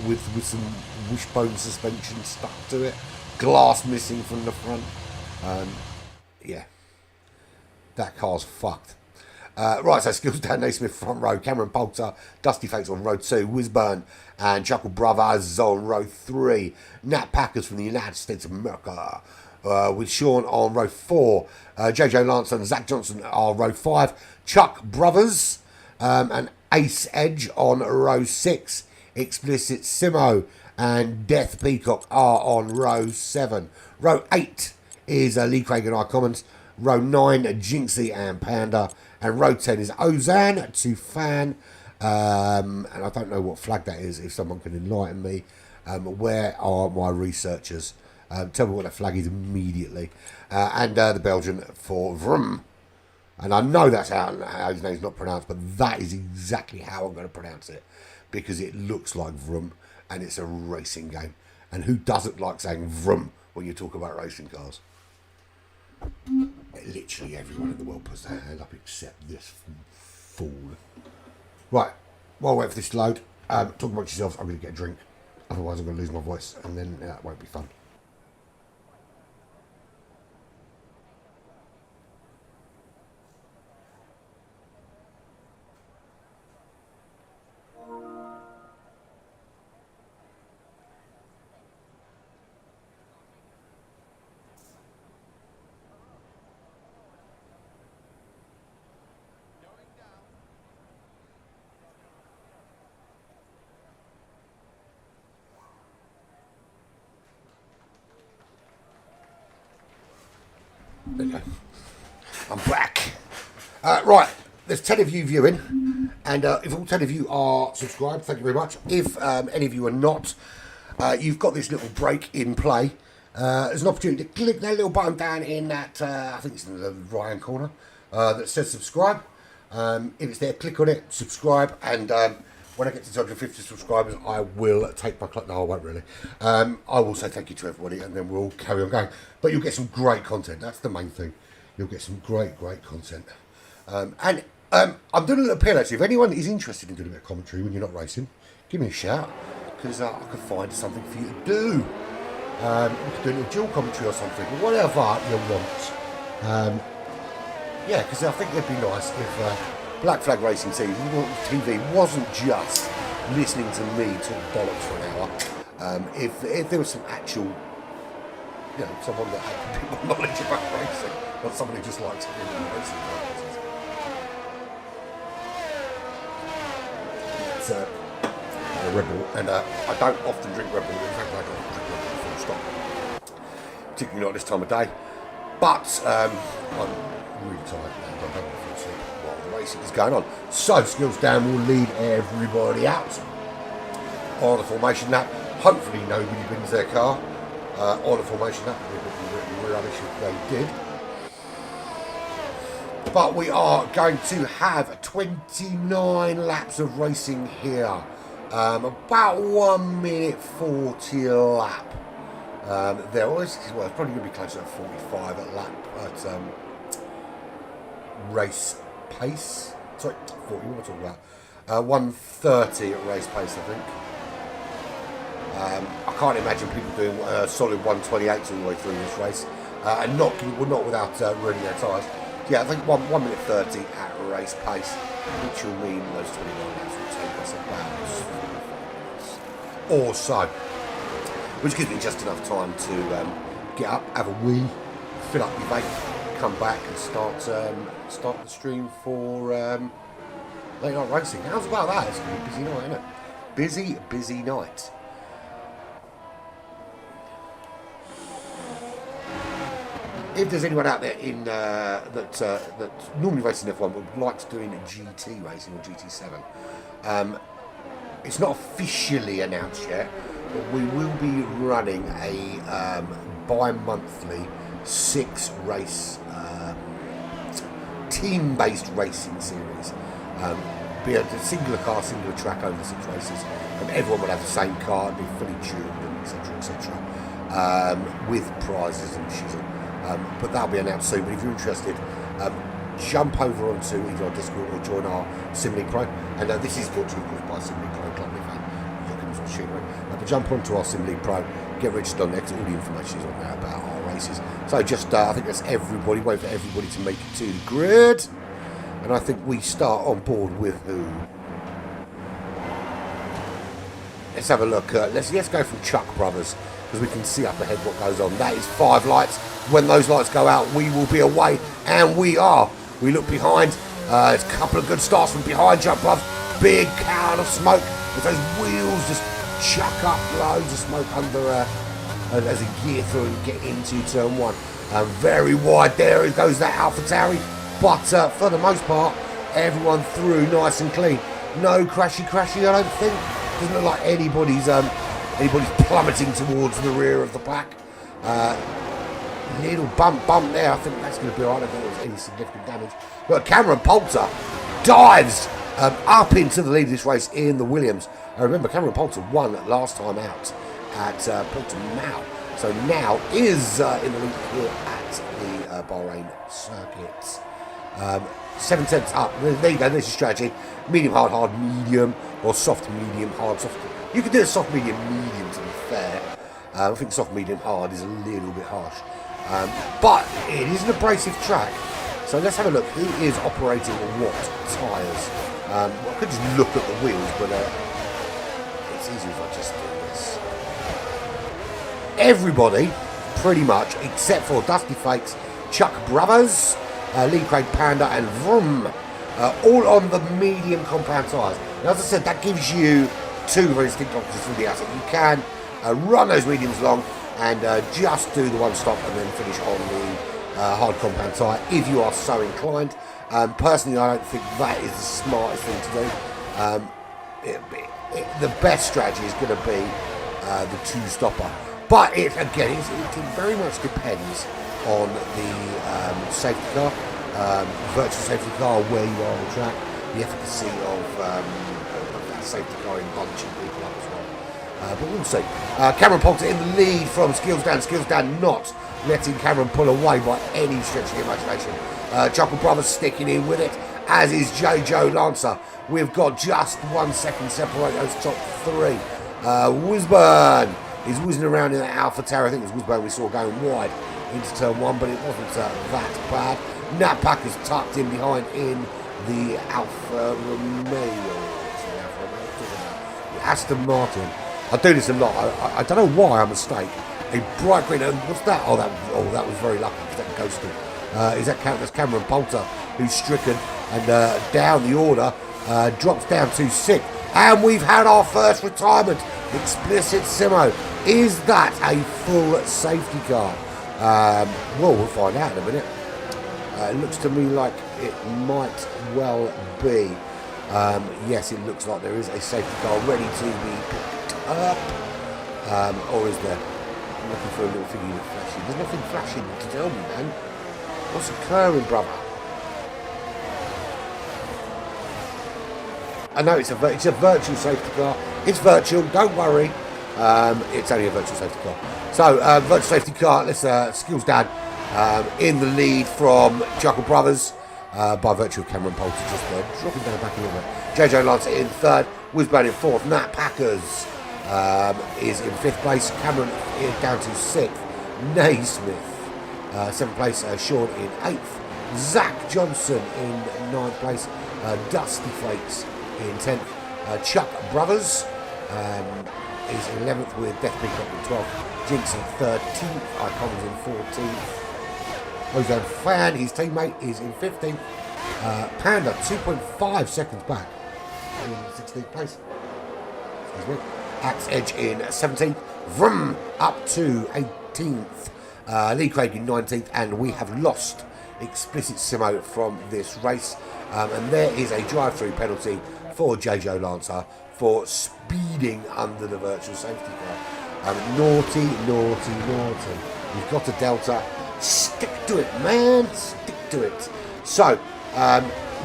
with some wishbone suspension stuck to it, glass missing from the front. Yeah, that car's fucked. Right, so Skills Dan Naismith front row, Cameron Poulter, Dusty Fates on row 2, Wisburn and Chuckle Brothers on row 3, Nat Packers from the United States of America with Sean on row 4, JJ Lance and Zach Johnson are row 5, Chuck Brothers and Ace Edge on row 6, Explicit Simo and Death Peacock are on row 7. Row 8 is Lee Craig and I Commons. Row 9, Jinxie and Panda. And row 10 is Ozan to Fan. And I don't know what flag that is, if someone can enlighten me. Where are my researchers? Tell me what that flag is immediately. And the Belgian for Vroom. And I know that's how his name's not pronounced, but that is exactly how I'm going to pronounce it. Because it looks like Vroom, and it's a racing game. And who doesn't like saying Vroom when you talk about racing cars? Literally everyone in the world puts their hand up except this fool. Right, while I wait for this to load, talk about yourselves. I'm going to get a drink. Otherwise I'm going to lose my voice, and then that won't be fun. There you go. I'm back. Right, there's 10 of you viewing, and if all 10 of you are subscribed, thank you very much. If any of you are not, you've got this little break in play. There's an opportunity to click that little button down in that, I think it's in the right hand corner, that says subscribe. If it's there, click on it, subscribe, and when I get to 250 subscribers, I will take my clock. No, I won't really. I will say thank you to everybody, and then we'll carry on going. But you'll get some great content. That's the main thing. You'll get some great content. I'm doing a little appeal, actually. If anyone is interested in doing a bit of commentary when you're not racing, give me a shout, because I can find something for you to do. We could do a little dual commentary or something, or whatever you want. Yeah, because I think it'd be nice if Black Flag Racing TV wasn't just listening to me talk bollocks for an hour. If there was some actual, you know, someone that had a bit more knowledge about racing, not someone who just likes racing. It's a Red Bull, and I don't often drink Red Bull. In fact, I don't drink Red Bull full stop, particularly not this time of day. But I'm really tired and I don't want to fall asleep while the racing is going on. So Skills Dan will lead everybody out on the formation lap. Hopefully nobody brings their car on the formation lap. It would be really rubbish if they did. But we are going to have 29 laps of racing here. About 1 minute 40 a lap. There was, well, it's probably going to be closer to 45 at lap at race pace. Sorry, 40, what am I talking about? 130 at race pace, I think. I can't imagine people doing solid 128s all the way through this race, and not without ruining their tyres. Yeah, I think 1 minute 30 at race pace, which will mean those 29 laps will take us about 45 minutes or so, which gives me just enough time to get up, have a wee, fill up your vape, come back and start the stream for late night racing. How's about that? It's going to be a busy night, isn't it? Busy night. If there's anyone out there in that normally racing F1 but would like to do in GT racing or GT7, it's not officially announced yet, but we will be running a bi-monthly 6-race team-based racing series. Be a singular car, singular track over 6 races, and everyone will have the same car, be fully tuned, and etc. With prizes and shit. But that'll be announced soon. But if you're interested, jump over onto either our Discord or join our SimLeague Pro. And this is brought to you by SimLeague Pro Club. But jump onto our SimLeague Pro, get registered on there, because all the information is on there about our races. So just, I think that's everybody. Wait for everybody to make it to the grid. And I think we start on board with who? Let's have a look. Let's go from Chuck Brothers, because we can see up ahead what goes on. That is 5 lights. When those lights go out, we will be away, and we are. We look behind. It's a couple of good starts from behind. Chuck Brothers, big cloud of smoke as those wheels just chuck up loads of smoke under as a gear through and get into turn 1. Very wide there goes that AlphaTauri, but for the most part, everyone through nice and clean. No crashy, I don't think. Doesn't look like anybody's plummeting towards the rear of the pack. Little bump there. I think that's going to be alright. I don't think there's any significant damage. But Cameron Poulter dives up into the lead of this race in the Williams. Remember, Cameron Poulter won last time out at Portimao. So now is in the lead here at the Bahrain circuit. 7 tenths up. There you go. There's your strategy. Medium, hard, medium, or soft, medium, hard, soft. You can do a soft, medium, to be fair. I think soft, medium, hard is a little bit harsh. But it is an abrasive track. So let's have a look. Who is operating on what tyres? I could just look at the wheels, but it's easy if I just do this. Everybody, pretty much, except for Dusty Fakes, Chuck Brothers, Lee Craig Panda, and Vroom, all on the medium compound tyres. Now, as I said, that gives you 2 very distinct options from the outside. You can run those mediums long and just do the one stop and then finish on hard compound tyre if you are so inclined. Personally, I don't think that is the smartest thing to do. The best strategy is going to be the two-stopper. But it very much depends on the safety car, virtual safety car, where you are on the track, the efficacy of that safety car in bunching people up as well. But we'll see. Cameron Poulter in the lead from Skills Down not letting Cameron pull away by any stretch of the imagination. Chuckle Brothers sticking in with it, as is J. Joe Lancer. We've got just 1 second separate those top three. Wisburn is whizzing around in that Alpha Tower. I think it was Wisburn we saw going wide into turn one, but it wasn't that bad. Nat Packer's tucked in behind in the Alfa Romeo. Aston Martin. I do this a lot. I don't know why I'm a mistake. A bright green. What's that? Oh, that was very lucky because that ghosted. That's Cameron Poulter who's stricken and down the order. Drops down to 6th. And we've had our first retirement. Explicit Simo. Is that a full safety car? Well, we'll find out in a minute. It looks to me like it might well be. Yes, it looks like there is a safety car ready to be picked up. Or is there? I'm looking for a little thingy flashing. There's nothing flashing to tell me, man. What's occurring, brother? I know it's a virtual safety car. It's virtual, don't worry. It's only a virtual safety car. So, virtual safety car, let's Skills Down in the lead from Chuckle Brothers by virtue of Cameron Poulter just there, dropping down back a little bit. JJ Lancer in 3rd, Wisburn in 4th, Nat Packers is in 5th place, Cameron down to 6th, Naismith 7th place, Sean in 8th, Zach Johnson in 9th place, Dusty Flakes in 10th, Chuck Brothers is 11th with Death Peacock in 12th, Jinx in 13th, Icons in 14th, Ozone Fan, his teammate, is in 15th, Panda 2.5 seconds back in 16th place, excuse me, Axe Edge in 17th, Vroom up to 18th, Lee Craig in 19th, and we have lost Explicit Simo from this race, and there is a drive-through penalty for JJ Lancer for speeding under the virtual safety car. Naughty. You've got a Delta. Stick to it, man. Stick to it. So,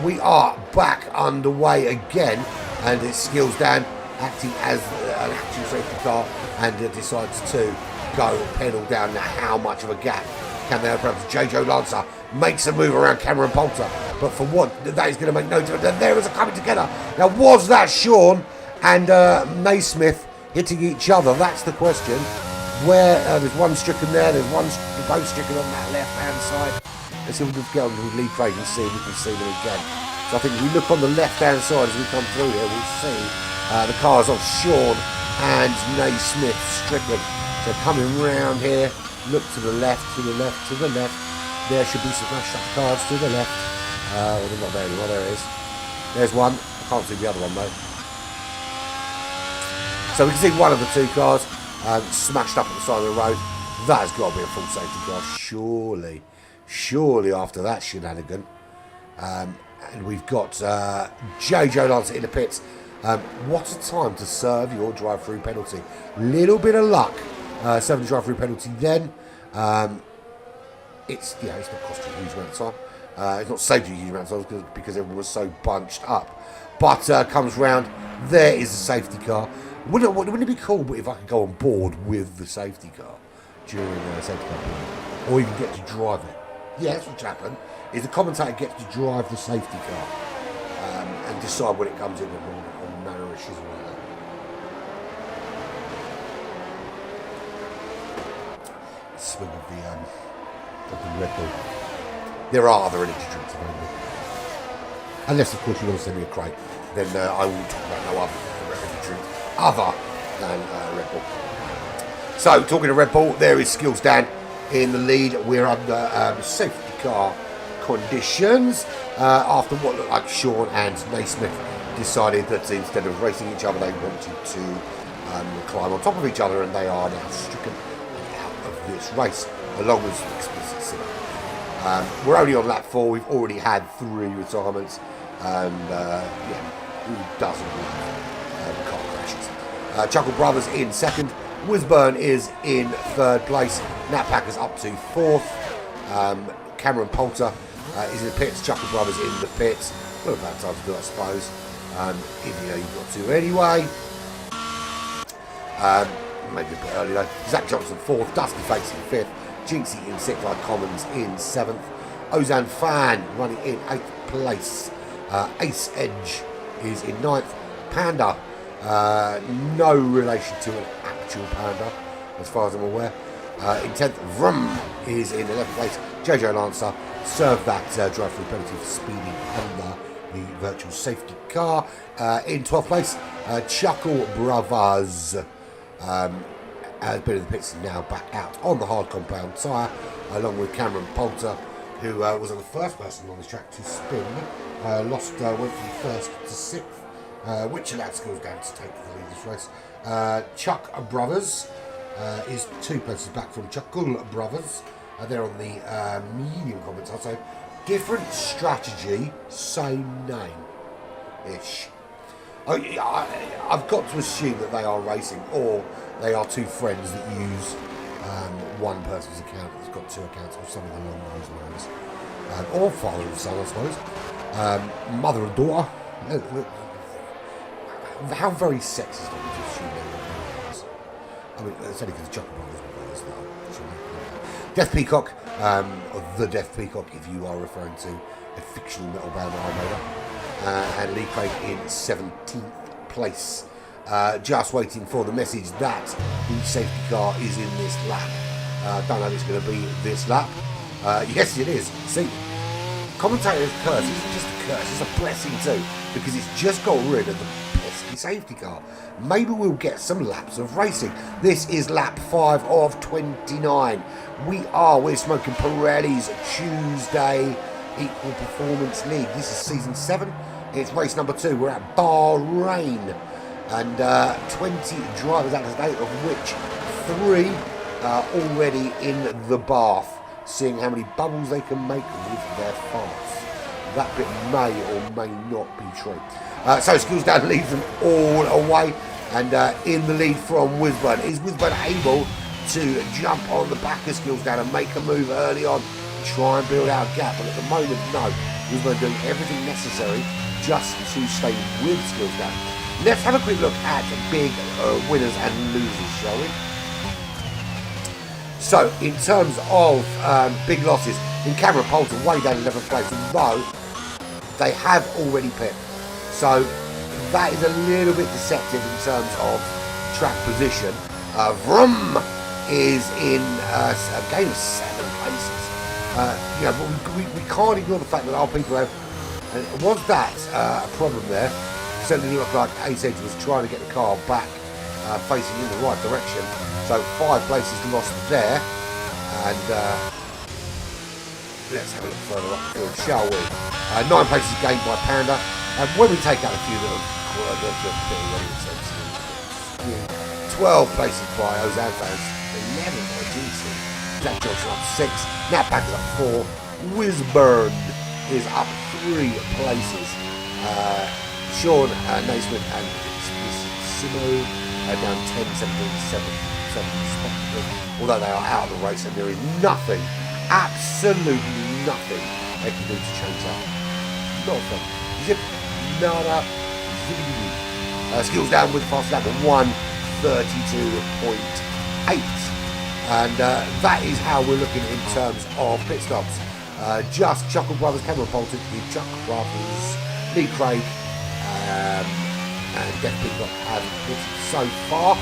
we are back underway again, and it Skills Down acting as an actual safety car, and decides to go pedal down. Now, how much of a gap can they open up? JJ Lancer makes a move around Cameron Poulter, but for what? That is going to make no difference. And there is a coming together. Now, was that Sean and Naismith hitting each other? That's the question. Where there's one stricken there, there's both stricken on that left-hand side. Let's see if we can get on with Lee Craig and see if we can see them again. So I think if we look on the left-hand side as we come through here, we'll see the cars of Sean and Naismith stricken. So coming round here, look to the left, to the left, to the left. There should be some flash up cars to the left. Well, they're not there anymore, there it is. There's one, I can't see the other one though. So we can see one of the two cars smashed up at the side of the road. That has got to be a full safety car, surely after that shenanigan. And we've got JJ Lancer in the pits. What a time to serve your drive-through penalty. Little bit of luck serving the drive-through penalty then. It's not cost you a huge amount of time. It's not saved you a huge amount of time because everyone was so bunched up. But comes round, there is the safety car. Wouldn't it be cool if I could go on board with the safety car during the safety car period? Or even get to drive it? Yeah, that's what's happened. Is the commentator gets to drive the safety car and decide when it comes in on narrow issues and like that. Swing of the Red Bull. There are other energy drinks available. Unless, of course, you want to send me a crate. Then I will talk about no other energy drink other than Red Bull. So, talking of Red Bull, there is Skills Down in the lead. We're under safety car conditions after what looked like Sean and Naismith decided that instead of racing each other, they wanted to climb on top of each other, and they are now stricken out of this race, along with Explicit Simo. We're only on lap 4. We've already had 3 retirements. And, yeah, who doesn't love car crashes? Chuckle Brothers in 2nd. Wisburn is in 3rd place. Nat Packers up to 4th. Cameron Poulter is in the pits. Chuckle Brothers in the pits. Not a bad time to do it, I suppose. Even though you've got to anyway. Maybe a bit early though. Zach Johnson 4th. Dusty Fates in 5th. Jinxie in 6th. Like Commons in 7th. Ozan Fan running in 8th place. Ace Edge is in 9th. Panda, no relation to an actual panda, as far as I'm aware. In 10th, Vroom is in 11th place. JJ Lancer served that drive-through penalty for speeding under the virtual safety car. In 12th place, Chuckle Brothers has been in the pits and now back out on the hard compound tyre, along with Cameron Poulter, who was on the first person on this track to spin. Went from 1st to 6th, which allowed Skills Down to take the lead this race. Chuck Brothers is 2 places back from Chuckle Brothers. They're on the medium comments. I'd say different strategy, same name-ish. I've got to assume that they are racing, or they are 2 friends that use one person's account that's got 2 accounts, or something along those lines. Or father and son, I suppose. Mother and daughter. How very sexist of me to assume they were brothers. I mean, it's only because Chuck Brothers were brothers, though. Death Peacock, or The Death Peacock, if you are referring to a fictional metal band Armada. And Lee Craig in 17th place. Just waiting for the message that the safety car is in this lap. Don't know if it's going to be this lap. Yes, it is. See, commentator's curse isn't just a curse, it's a blessing too, because it's just got rid of the pesky safety car. Maybe we'll get some laps of racing. This is lap 5 of 29. We're Smoking Pirellis Tuesday Equal Performance League. This is season 7. It's race number 2. We're at Bahrain. And 20 drivers out today, of which 3 are already in the bath, seeing how many bubbles they can make with their farts. That bit may or may not be true. So Skills Down leads them all away, and in the lead from Wisburn. Is Wisburn able to jump on the back of Skills Down and make a move early on, try and build out a gap? But at the moment, no. Wisburn doing everything necessary just to stay with Skills Down. Let's have a quick look at big winners and losers, shall we? So, in terms of big losses, in Cameron Poulter way down 11th place, although they have already picked. So, that is a little bit deceptive in terms of track position. Vroom is in a game of 7 places. But we can't ignore the fact that our people have. Was that a problem there? Certainly looked like Ace Edge was trying to get the car back facing in the right direction. So 5 places lost there. And let's have a look further up the field, shall we? 9 places gained by Panda. And when we take out a few little 12 places by Ozan Fans, 11 by Jinxie. Jack Johnson up 6. Nat Packers up 4. Wisburn is up 3 places. Sean Naismith and Simo are down 10, 17, 7 respectively. Although they are out of the race, and there is nothing, absolutely nothing they can do to change that. Not a thing. Zip, nada, zippity. Skills Down with fast lap of 1:32.8. And that is how we're looking in terms of pit stops. Just Chuckle Brothers, Cameron Poulter, Chuckle Brothers, Lee Craig, and Death Peacock have hit so far.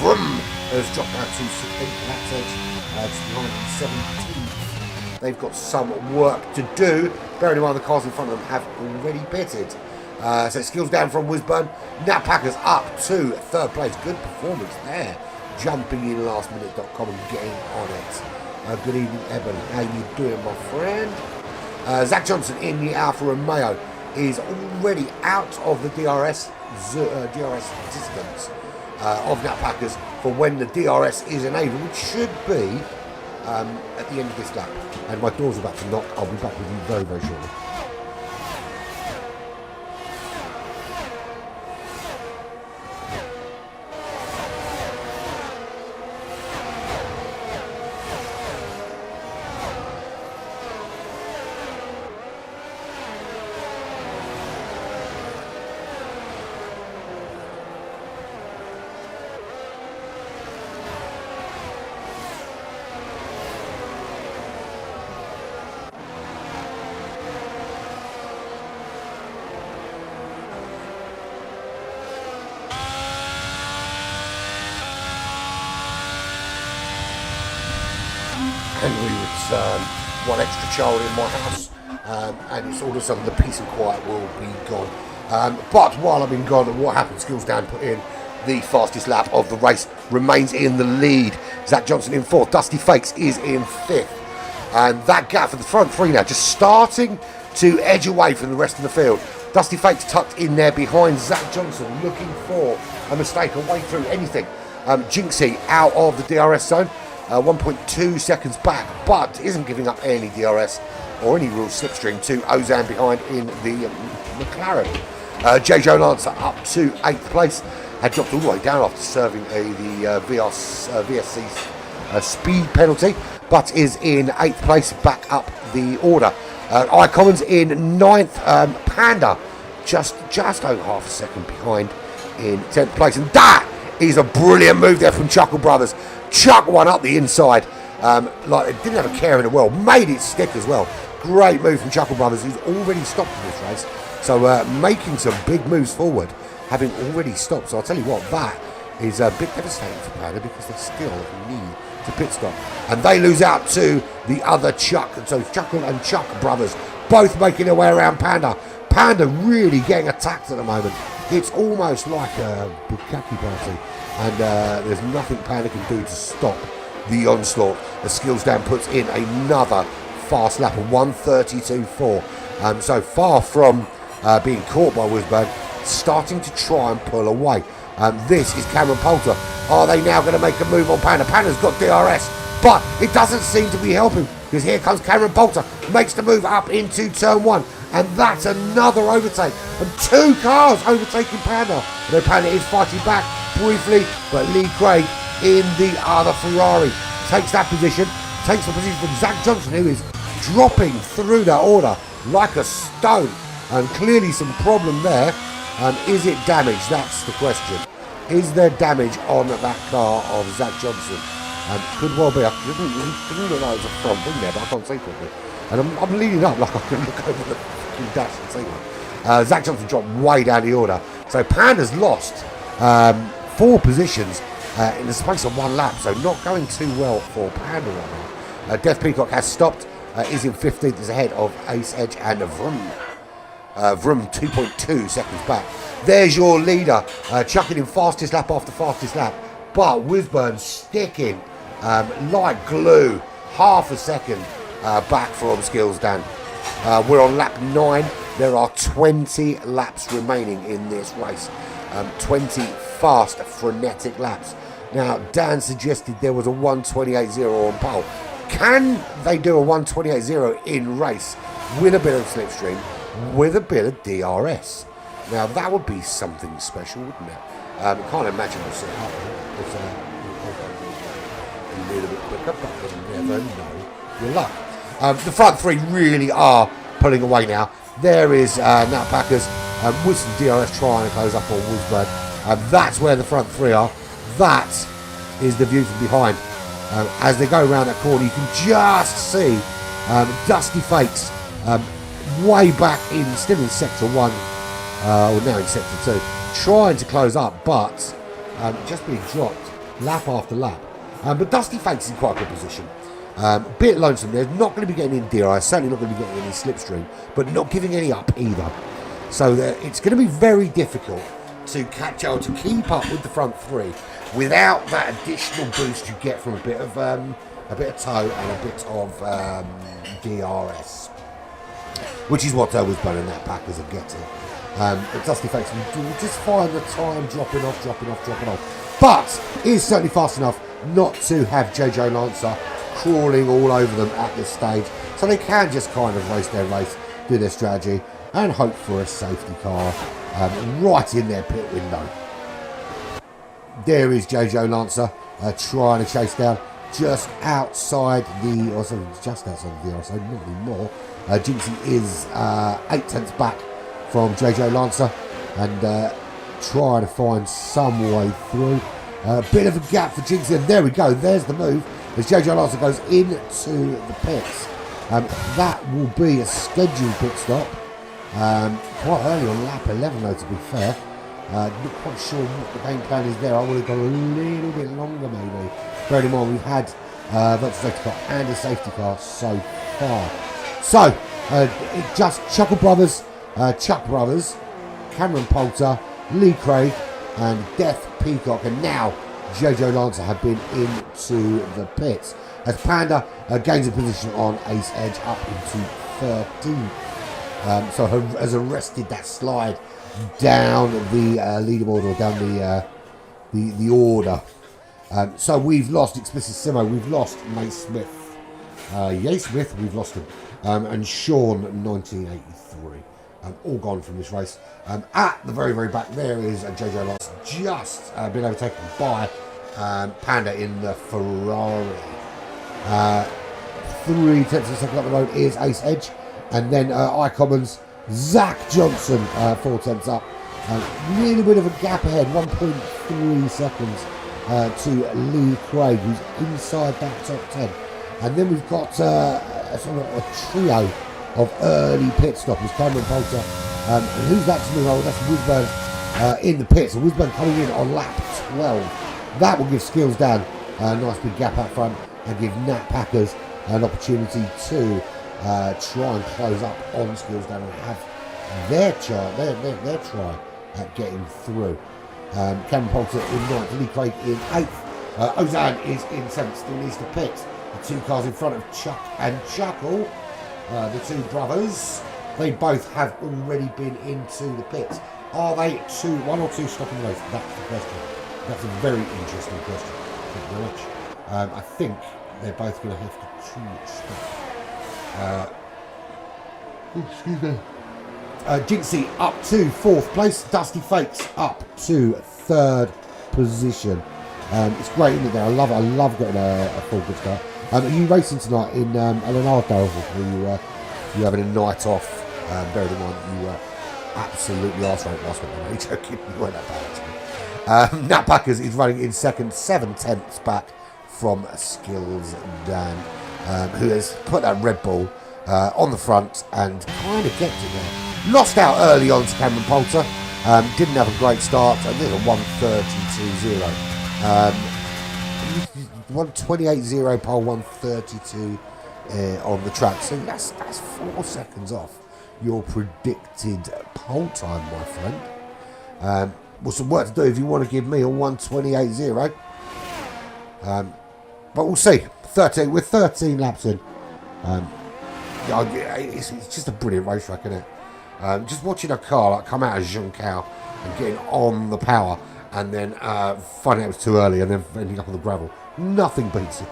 Vroom has dropped down to 16th, that's it, to 17th. They've got some work to do. Bearing in mind the cars in front of them have already pitted. So Skills Down from Wisburn. Nat Packers up to 3rd place. Good performance there. Jumping in lastminute.com and getting on it. Good evening, Eben. How you doing, my friend? Zach Johnson in the Alfa Romeo is already out of the DRS distance of Nat Packers for when the DRS is enabled, which should be at the end of this lap. And my door's about to knock. I'll be back with you very, very shortly. And we return. One extra child in my house, and it's all of a sudden the peace and quiet will be gone. But while I've been gone, what happened? Skills down, put in the fastest lap of the race, remains in the lead. Zach Johnson in fourth, Dusty Fakes is in fifth, and that gap for the front three now just starting to edge away from the rest of the field. Dusty Fakes tucked in there behind Zach Johnson, looking for a mistake, a way through anything. Jinxie out of the DRS zone. 1.2 seconds back, but isn't giving up any DRS or any real slipstream to Ozan behind in the McLaren. JJ Lancer up to 8th place, had dropped all the way down after serving the VSC speed penalty, but is in 8th place, back up the order. Icommons in 9th, Panda just over half a second behind in 10th place, and that is a brilliant move there from Chuckle Brothers. Chuck one up the inside, like it didn't have a care in the world, made it stick as well. Great move from Chuckle Brothers, who's already stopped in this race, so making some big moves forward, having already stopped. So I'll tell you what, that is a bit devastating for Panda, because they still need to pit stop, and they lose out to the other Chuck. And so Chuckle and Chuck Brothers both making their way around Panda. Panda really getting attacked at the moment. It's almost like a bukkake party. And there's nothing Panda can do to stop the onslaught. The Skills Down puts in another fast lap of 1:32.4. So far from being caught by Wisburn, starting to try and pull away. This is Cameron Poulter. Are they now going to make a move on Panda? Panda's got DRS, but it doesn't seem to be helping, because here comes Cameron Poulter, makes the move up into turn 1. And that's another overtake. And 2 cars overtaking Panda. And then Panda is fighting back briefly, but Lee Craig in the other Ferrari takes that position, takes the position from Zach Johnson, who is dropping through that order like a stone. And clearly some problem there. Is it damage? That's the question. Is there damage on that car of Zach Johnson? Could well be. I didn't know there was a front wing there, but I can't see properly. And I'm leaning up like I can look over the dash and see one. Zach Johnson dropped way down the order. So Panda's lost 4 positions in the space of 1 lap. So not going too well for Panda right now. Death Peacock has stopped. Is in 15th, is ahead of Ace Edge and Vroom. Vroom 2.2 seconds back. There's your leader, chucking in fastest lap after fastest lap. But Wisburn sticking like glue, half a second back from Skills Down. We're on lap 9. There are 20 laps remaining in this race. 20 fast, frenetic laps. Now, Dan suggested there was a 1:28.0 on pole. Can they do a 1:28.0 in race with a bit of slipstream, with a bit of DRS? Now, that would be something special, wouldn't it? Can't imagine what's it happening. It's a little bit quicker, but you never know your luck. The front 3 really are pulling away now. There is Nat Packers with some DRS trying to close up on Wisburn. That's where the front 3 are. That is the view from behind. As they go around that corner, you can just see Dusty Fakes way back in, still in sector 1, or now in sector 2, trying to close up, but just being dropped lap after lap. But Dusty Fakes is in quite a good position. Bit lonesome. They're not going to be getting any DRS, certainly not going to be getting any slipstream, but not giving any up either. So it's going to be very difficult to catch up, to keep up with the front 3 without that additional boost you get from a bit of tow and a bit of DRS, which is what Wisburn and that Packers are getting. But Dusty Fakes will just find the time dropping off, but is certainly fast enough not to have JJ Lancer crawling all over them at this stage. So they can just kind of race their race, do their strategy, and hope for a safety car right in their pit window. There is JJ Lancer trying to chase down just outside the, or sorry, just outside the outside, not anymore. Jinxie is 8 tenths back from JJ Lancer and trying to find some way through. A bit of a gap for Jinxie, and there we go. There's the move as JJ Lancer goes into the pits. That will be a scheduled pit stop. Quite early on lap 11 though, to be fair. Not quite sure what the game plan is there. I would have gone a little bit longer maybe. Bearing in mind we've had virtual safety car and a safety car so far. So, just Chuckle Brothers, Chuck Brothers, Cameron Poulter, Lee Craig and Death Peacock, and now JJ Lancer have been into the pits as Panda gains a position on Ace Edge up into 13th. So has arrested that slide down the leaderboard, or down the order. So we've lost Explicit Simo, we've lost Nate Smith, Yay Smith, we've lost him, and Sean 1983, all gone from this race. At the very back there is JJ Lance, just been overtaken by Panda in the Ferrari. 3 tenths of a second up the road is Ace Edge, and then iCommons Zach Johnson 4 tenths up. Really bit of a gap ahead, 1.3 seconds to Lee Craig, who's inside that top 10. And then we've got a sort of a trio of early pit stoppers. Cameron Poulter, and who's that to me? Oh, that's Wisburn in the pits. And Wisburn coming in on lap 12. That will give Skills Down a nice big gap up front and give Nat Packers an opportunity to try and close up on Skills Down and have their try at getting through. Cameron Poulter in 9th, Lee Craig in 8th. Ozan is in 7th, still needs to pit. The 2 cars in front of Chuck and Chuckle, the 2 brothers, they both have already been into the pits. Are they 1 or 2 stopping the race? That's the question. That's a very interesting question. Thank you very much. I think they're both going to have to stop. Excuse me. Jinxie up to 4th place. Dusty Fakes up to 3rd position. It's great, isn't it? There, I love getting a full good start. Are you racing tonight in Leonardo? Or you having a night off? Bear in mind you were absolutely arse right last week. I'm only joking. You weren't that bad actually. Nat Packers is running in 2nd, 7 tenths back from Skills Dan, who has put that Red Bull on the front and kind of kept it there. Lost out early on to Cameron Poulter. Didn't have a great start. I think a 1:32.0. 1:28.0 pole, 1:32 on the track. So that's 4 seconds off your predicted pole time, my friend. Well, some work to do if you want to give me a 1:28.0. But we'll see. 13 with 13 laps in. It's just a brilliant racetrack, isn't it? Just watching a car like come out of Junção and getting on the power, and then finding out it was too early, and then ending up on the gravel. Nothing beats it.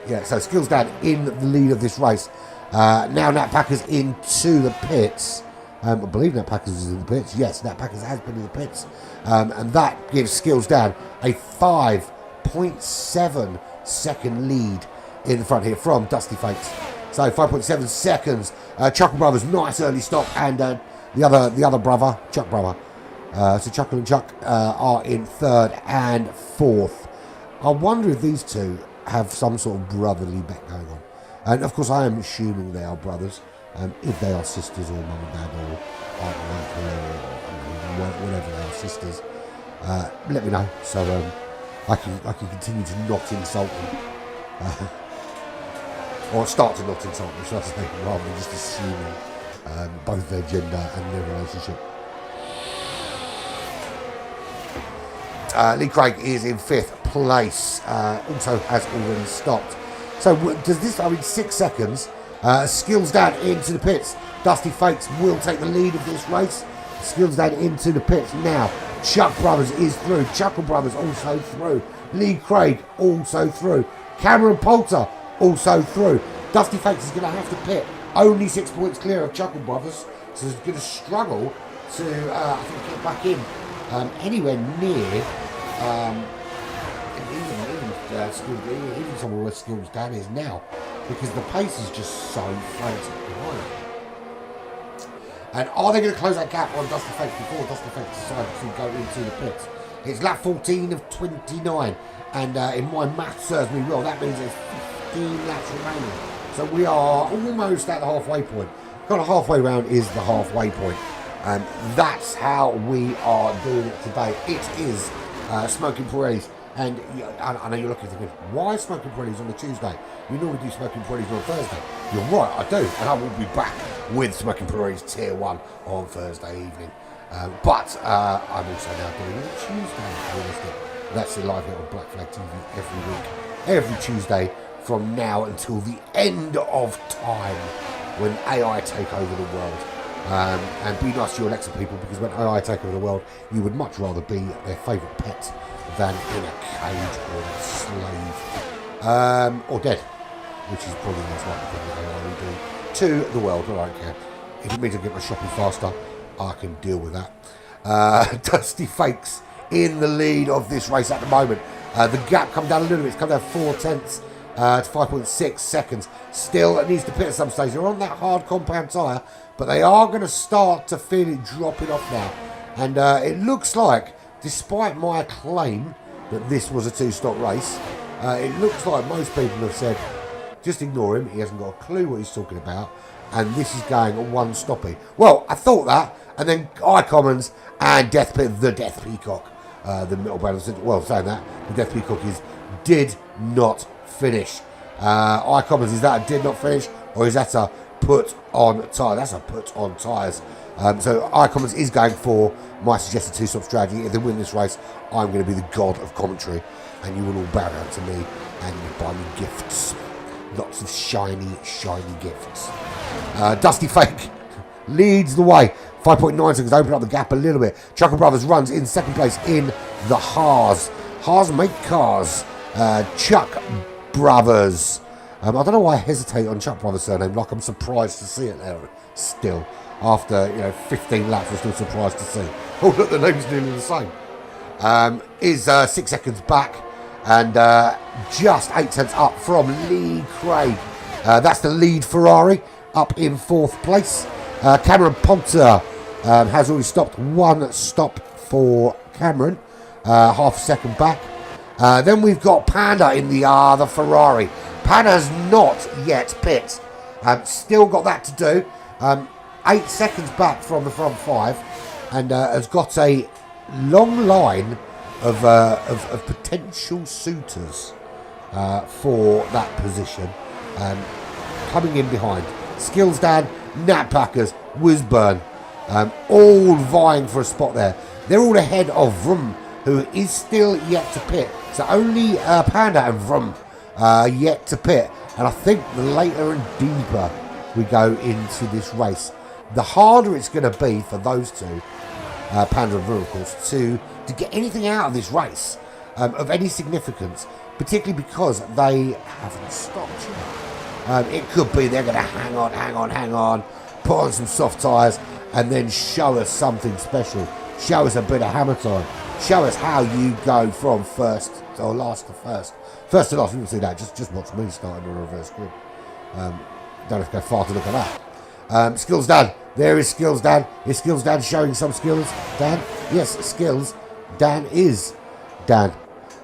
Yeah, so Skills Dad in the lead of this race. Now Nat Packers into the pits. I believe Nat Packers is in the pits. Yes, Nat Packers has been in the pits. And that gives Skills Dad a 5.7 second lead in the front here from Dusty Fakes. So 5.7 seconds. Chuckle Brothers, nice early stop, and the other brother, Chuck Brother. So Chuckle and Chuck are in 3rd and 4th. I wonder if these two have some sort of brotherly bet going on. And of course I am assuming they are brothers. If they are sisters, or mum and dad, or aunt and uncle, or whatever they are, sisters, let me know, so I can continue to not insult them. Or start to not insult them, should I say, rather than just assuming both their gender and their relationship. Lee Craig is in 5th place, also has already stopped. So does this, 6 seconds, Skills Dad into the pits. Dusty Fakes will take the lead of this race. Skills Dad into the pits now. Chuck Brothers is through. Chuckle Brothers also through. Lee Craig also through. Cameron Poulter also through. Dusty Fakes is going to have to pit. Only 6 points clear of Chuckle Brothers. So he's going to struggle to, I think, get back in anywhere near even somewhere where Skills Dan is now, because the pace is just so frantic behind. And are they going to close that gap on Dusty Fakes before Dusty Fakes decides to go into the pits? It's lap 14 of 29, and in my math serves me well, that means there's 15 laps remaining. So we are almost at the halfway point. Kind of halfway round is the halfway point. And that's how we are doing it today. It is Smoking Pirellis. And I know you're looking thinking, why Smoking Pirellis on a Tuesday? You normally do Smoking Pirellis on Thursday. You're right, I do. And I will be back with Smoking Pirellis Tier 1 on Thursday evening. But I'm also now doing it Tuesday. That's the live here on Black Flag TV every week. Every Tuesday from now until the end of time, when AI take over the world. And be nice to your Alexa people, because when AI take over the world, you would much rather be their favourite pet than in a cage or a slave. Or dead, which is probably the most likely thing that AI will do to the world, but I don't care. If it means I get my shopping faster, I can deal with that. Dusty Fakes in the lead of this race at the moment. The gap come down a little bit. It's come down 4 tenths to 5.6 seconds. Still, it needs to pit at some stage. They're on that hard compound tyre, but they are going to start to feel it dropping off now. And it looks like, despite my claim that this was a 2-stop race, it looks like most people have said, just ignore him. He hasn't got a clue what he's talking about. And this is going a 1-stoppy. Well, I thought that. And then iCommons and the Death Peacock, the middle balance. Well, saying that, the Death Peacock did not finish. iCommons, is that a did not finish, or is that a put on tyre? That's a put on tyres. So iCommons is going for my suggested 2-stop strategy. If they win this race, I'm going to be the god of commentary, and you will all bow down to me and buy me gifts. Lots of shiny gifts. Dusty Fake leads the way. 5.9 seconds, open up the gap a little bit. Chuckle Brothers runs in second place in the Haas. Haas make cars. Chuck Brothers. I don't know why I hesitate on Chuck Brothers' surname. Like, I'm surprised to see it there still. After 15 laps, I'm still surprised to see. Oh, look, the name's nearly the same. Is 6 seconds back, and just 8 tenths up from Lee Craig. That's the lead Ferrari up in 4th place. Cameron Poulter has already stopped. 1 stop for Cameron, half a second back. Then we've got Panda in the Ferrari. Panda's not yet pit. Still got that to do. 8 seconds back from the front 5, and has got a long line of potential suitors for that position coming in behind. Skills Dan, Nat Packers, Wisburn, all vying for a spot there. They're all ahead of Vroom, who is still yet to pit. So only Panda and Vroom yet to pit. And I think the later and deeper we go into this race, the harder it's going to be for those two, Panda and Vroom, of course, to get anything out of this race of any significance, particularly because they haven't stopped yet. It could be they're going to hang on, put on some soft tyres, and then show us something special. Show us a bit of hammer time. Show us how you go from first or last to first. First to last, we can see that. Just watch me starting a reverse grid. Don't have to go far to look at that. Skills Dan. There is Skills Dan. Is Skills Dan showing some skills? Dan? Yes, skills. Dan is Dan.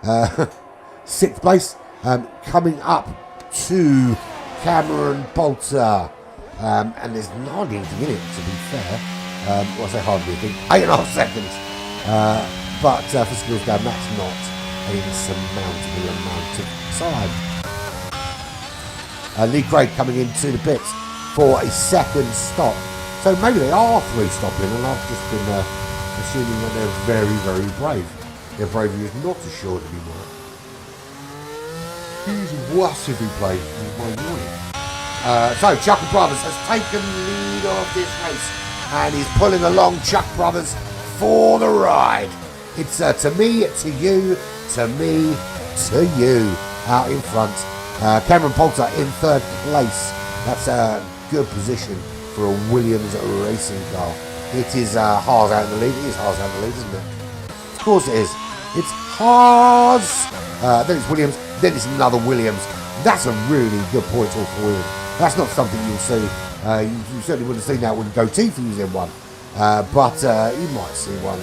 6th place. Coming up to Cameron Poulter. And there's hardly anything in it, to be fair. Well, I say hardly anything. 8.5 seconds. But for Skills Dan, that's not an insurmountable amount of time. Lee Craig coming into the pits for a second stop. So maybe they are 3-stopping, and I've just been assuming that they're very, very brave. Their bravery is not assured anymore. He's massively brave in my warning. So Chuck Brothers has taken the lead of this race, and he's pulling along Chuck Brothers for the ride. It's to me, to you, to me, to you out in front. Cameron Poulter in third place. That's a good position for a Williams racing car. It is Haas out in the lead. It is Haas out in the lead, isn't it? Of course it is. It's Haas. Then it's Williams. Then it's another Williams. That's a really good point all for Williams. That's not something you'll see. You certainly wouldn't have seen that with Goatee for using one. But you might see one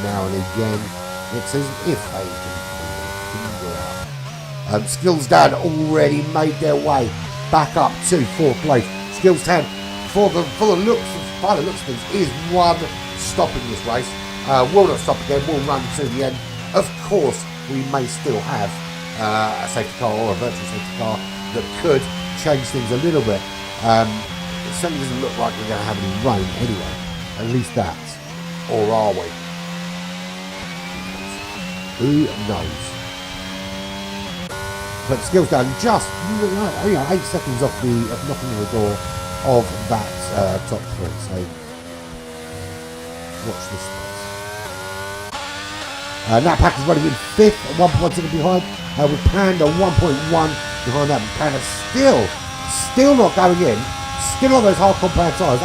now and again. It says if they can figure out. Skills Dan already made their way back up to fourth place. Skills Dan, for the looks of things, is one stopping this race. Will not stop again. Will run to the end. Of course, we may still have a safety car or a virtual safety car that could change things a little bit. It certainly doesn't look like we're going to have any rain anyway. At least that. Or are we? Who knows? But Skills down just 8 seconds off knocking on the door of that top three. So watch this space. Nat Pack is running in fifth at 1.1 seconds behind. With Panda 1.1 behind that. Panda still not going in. Still on those hard compound tyres.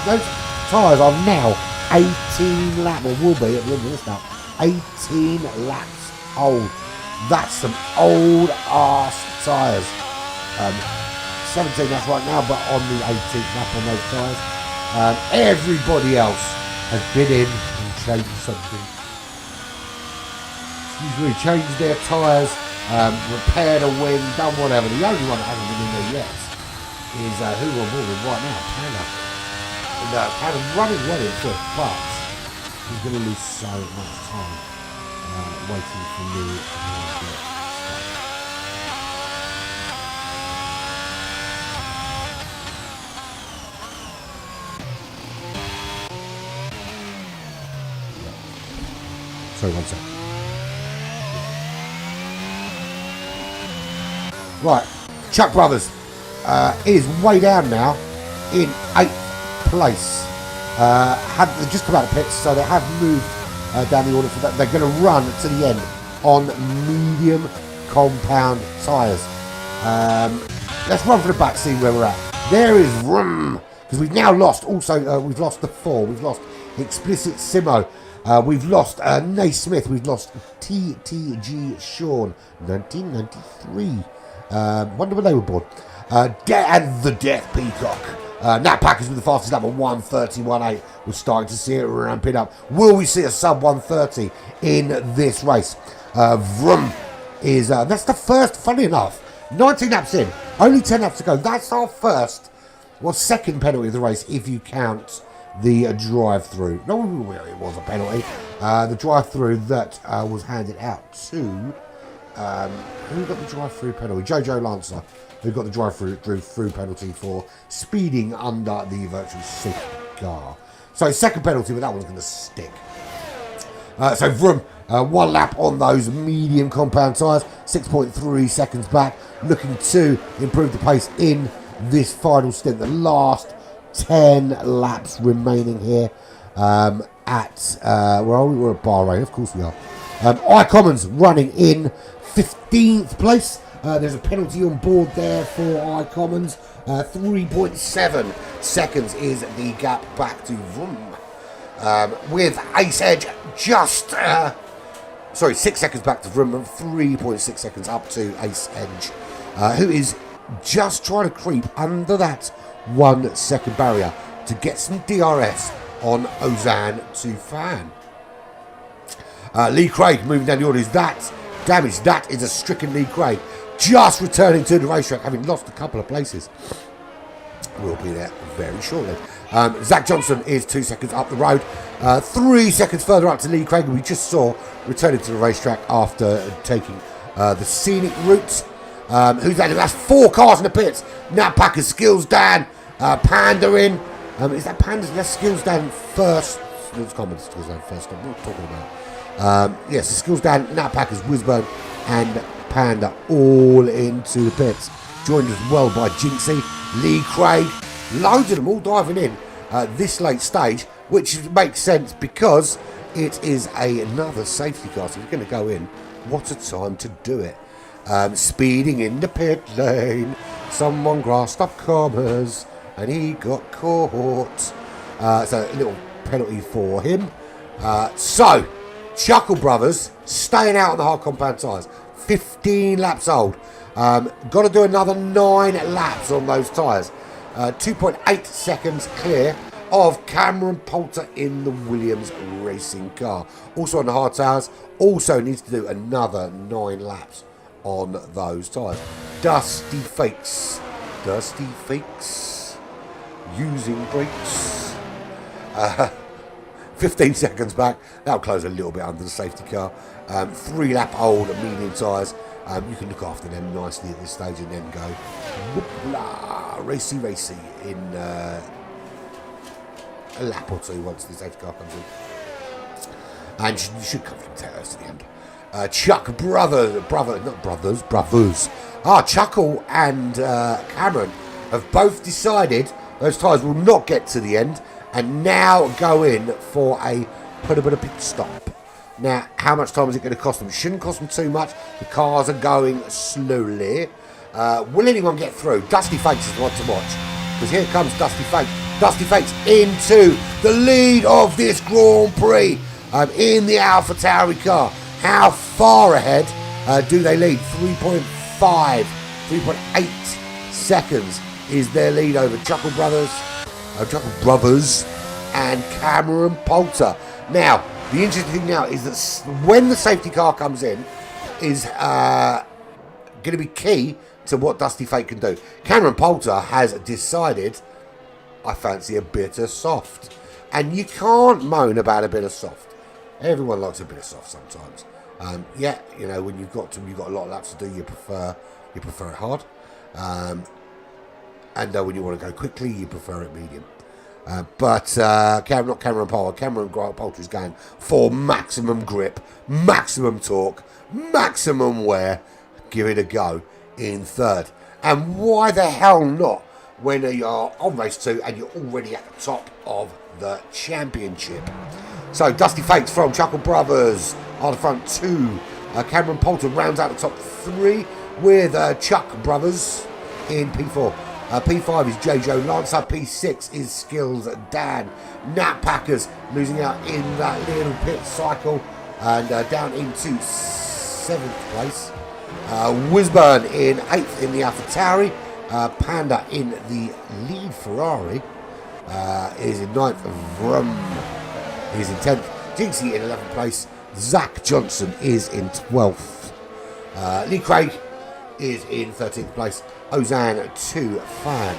Those tyres are now 18 laps, or will be at the end of this lap. 18 laps old. That's some old ass tyres. 17 laps right now, but on the 18th lap on those tyres. Everybody else has been in and changed something. Usually changed their tyres, repaired a wing, done whatever. The only one that hasn't been in there yet is who we're on board with right now, Panda. And Panda's running well into it, but he's going to lose so much time waiting for me to get stuck. Sorry, one sec. Right, Chuck Brothers is way down now in 8th place. They've just come out of pits, so they have moved down the order for that. They're going to run to the end on medium compound tyres. Let's run for the back, see where we're at. There is Vroom, because we've now lost. Also, we've lost the 4. We've lost Explicit Simo. We've lost Naismith. We've lost TTG Sean, 1993. Wonder when they were born. And the Death Peacock. Nat Packers with the fastest lap of 1:31.8. We're starting to see it ramping up. Will we see a sub 1:30 in this race? Vroom is that's the first. Funny enough, 19 laps in, only 10 laps to go. That's our first, second penalty of the race if you count the drive-through. No, it was a penalty. The drive-through that was handed out to who got the drive-through penalty? Jojo Lancer, who got the drive-through penalty for speeding under the virtual safety car. So second penalty, but that one's going to stick. So Vroom, 1 lap on those medium compound tyres, 6.3 seconds back, looking to improve the pace in this final stint. The last 10 laps remaining here at where are we? We're at Bahrain, of course we are. iCommons running in 15th place. There's a penalty on board there for iCommons. 3.7 seconds is the gap back to Vroom. With Ace Edge just 6 seconds back to Vroom and 3.6 seconds up to Ace Edge, who is just trying to creep under that 1 second barrier to get some DRS on Ozan Tufan. Lee Craig moving down the order. Is that damage? That is a stricken Lee Craig, just returning to the racetrack, having lost a couple of places. We'll be there very shortly. Zach Johnson is 2 seconds up the road, 3 seconds further up to Lee Craig, who we just saw returning to the racetrack after taking the scenic route. Who's that? That's 4 cars in the pits. Nat Packers, Skills Dan, Panda in. Is that Panda's? That's Skills Dan first. It's common Skills Dan first. What am I talking about? Yes, Skills Dan, Nat Packers, Wisburn, and Panda all into the pits. Joined as well by Jinxie, Lee Craig, loads of them all diving in this late stage, which makes sense because it is another safety car. So we're going to go in What a time to do it. Speeding in the pit lane. Someone grassed up corners and he got caught. So a little penalty for him. So, Chuckle Brothers staying out on the hard compound tyres. 15 laps old. Got to do another 9 laps on those tyres. 2.8 seconds clear of Cameron Poulter in the Williams racing car. Also on the hard tyres. Also needs to do another 9 laps on those tyres. Dusty Fakes. Using brakes. 15 seconds back. That'll close a little bit under the safety car. 3 lap old medium tyres. You can look after them nicely at this stage and then go whoop-la, racy in a lap or two once the safety car comes in. And you should come from Terrace to the end. Brothers. Chuckle and Cameron have both decided those tyres will not get to the end and now go in for a pit stop. Now, how much time is it going to cost them? It shouldn't cost them too much. The cars are going slowly. Will anyone get through? Dusty Fakes is the one to watch. Because here comes Dusty Fakes. Dusty Fakes into the lead of this Grand Prix in the AlphaTauri car. How far ahead do they lead? 3.8 seconds is their lead over Chuckle Brothers and Cameron Poulter. Now, the interesting thing now is that when the safety car comes in is going to be key to what Dusty Fake can do. Cameron Poulter has decided, I fancy a bit of soft. And you can't moan about a bit of soft. Everyone likes a bit of soft sometimes. When you've got a lot of laps to do, you prefer it hard. And when you want to go quickly, you prefer it medium. But not Cameron Poulter. Cameron Poulter is going for maximum grip, maximum torque, maximum wear. Give it a go in third. And why the hell not when you are on race 2 and you're already at the top of the championship? So Dusty Fakes from Chuckle Brothers on the front 2. Cameron Poulter rounds out the top 3 with Chuck Brothers in P4. P5 is JJ Lancer. P6 is Skills Dan. Nat Packers losing out in that little pit cycle and down into 7th place. Wisburn in 8th in the AlphaTauri. Panda in the lead Ferrari is in 9th. Vroom is in 10th. Jinxie in 11th place. Zach Johnson is in 12th. Lee Craig is in 13th place. Ozan 2 Fan.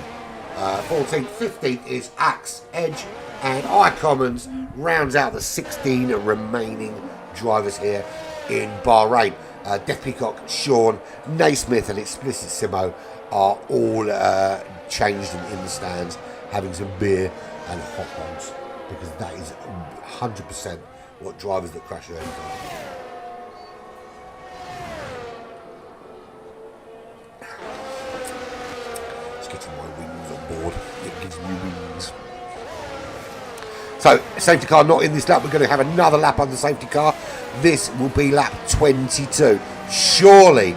14th, 15th is Axe Edge. And iCommons rounds out the 16 remaining drivers here in Bahrain. Death Peacock, Sean, Naismith and Explicit Simo are all changed in the stands, having some beer and hot dogs. Because that is 100% what drivers that crash their own car. Getting my wings on board. It gives me wings. So, safety car not in this lap. We're going to have another lap on the safety car. This will be lap 22. Surely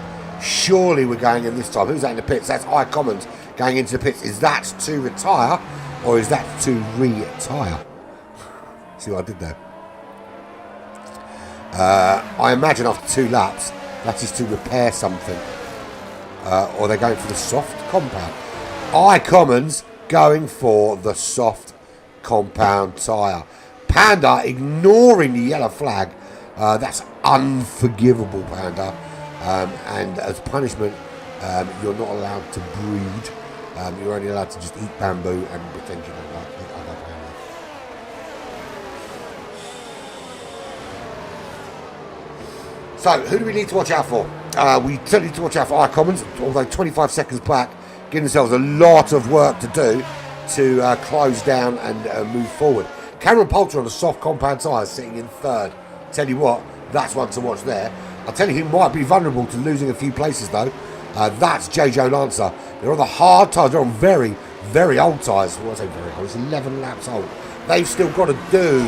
we're going in this time. Who's that in the pits? That's iCommons going into the pits. Is that to retire or is that to retire? See what I did there? I imagine after 2 laps, that is to repair something. Or they're going for the soft compound. iCommons going for the soft compound tyre. Panda ignoring the yellow flag. That's unforgivable, Panda. And as punishment, you're not allowed to breed. You're only allowed to just eat bamboo and pretend you don't like the other panda. So, who do we need to watch out for? We certainly need to watch out for iCommons, although 25 seconds back, giving themselves a lot of work to do to close down and move forward. Cameron Poulter on the soft compound tyres sitting in 3rd. Tell you what, that's one to watch there. I'll tell you who might be vulnerable to losing a few places though. That's JJ Lancer. They're on the hard tyres. They're on very, very old tyres. Well, I say very old. It's 11 laps old. They've still got to do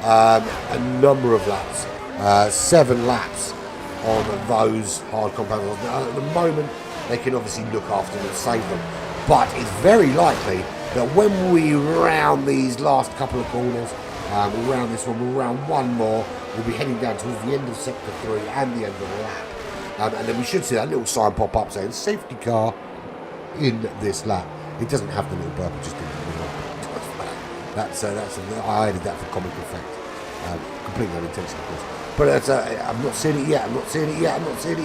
a number of laps. 7 laps on those hard compound tyres. Now, at the moment, they can obviously look after them and save them, but it's very likely that when we round these last couple of corners, we'll round this one, we'll round one more, we'll be heading down towards the end of sector 3 and the end of the lap. And then we should see that little sign pop up saying safety car in this lap. It doesn't have the little burp, it just didn't. That's I added that for comic effect. Completely unintentional, of course. But I'm not seeing it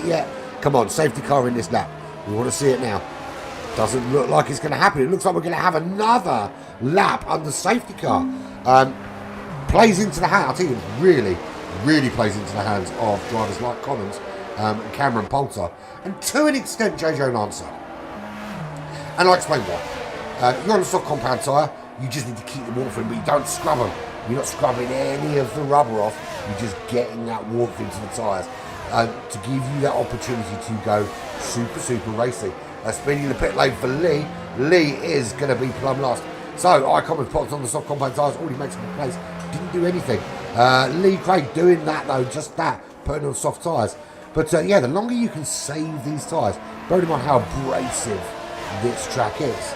yet. Come on, safety car in this lap. We want to see it now. Doesn't look like it's going to happen. It looks like we're going to have another lap under safety car. Plays into the hand. I think it really plays into the hands of drivers like Collins, Cameron Poulter, and to an extent JJ Lancer. And I'll explain why. You're on a soft compound tyre. You just need to keep the warmth in, but you don't scrub them. You're not scrubbing any of the rubber off. You're just getting that warmth into the tyres to give you that opportunity to go super racing. Speeding the pit lane for Lee. Lee is going to be plumb last. So Icon popped on the soft compound tyres, already makes him a place. Didn't do anything. Lee Craig doing that though, just that, putting on soft tyres. But yeah, the longer you can save these tyres, bearing in mind how abrasive this track is,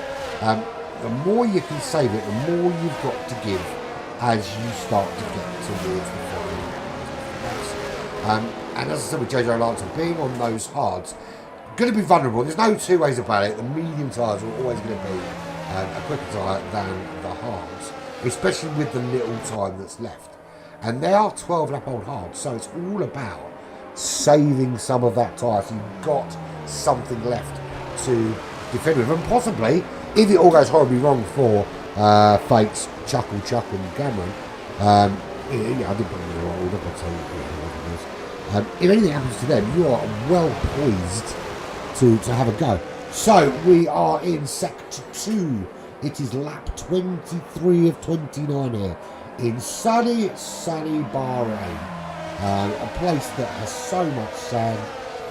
the more you can save it, the more you've got to give as you start to get towards the following race. And as I said with JJ Lancer, being on those hards, going to be vulnerable. There's no two ways about it. The medium tyres are always going to be a quicker tyre than the hards, especially with the little time that's left. And they are 12 lap old hards, so it's all about saving some of that tyre so you've got something left to defend with. And possibly, if it all goes horribly wrong for Fates, Chuck and Cameron, I didn't put them in the right order, but I'll tell you what it is. If anything happens to them, you are well poised to have a go. So we are in sector 2. It is lap 23 of 29 here in sunny Bahrain, a place that has so much sand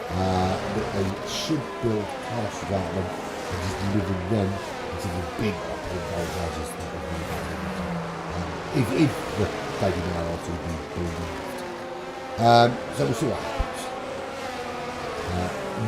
that they should build castles out of them and just live in them instead of big uphill garages that would be if the stadium are to be building. So we'll see what happens.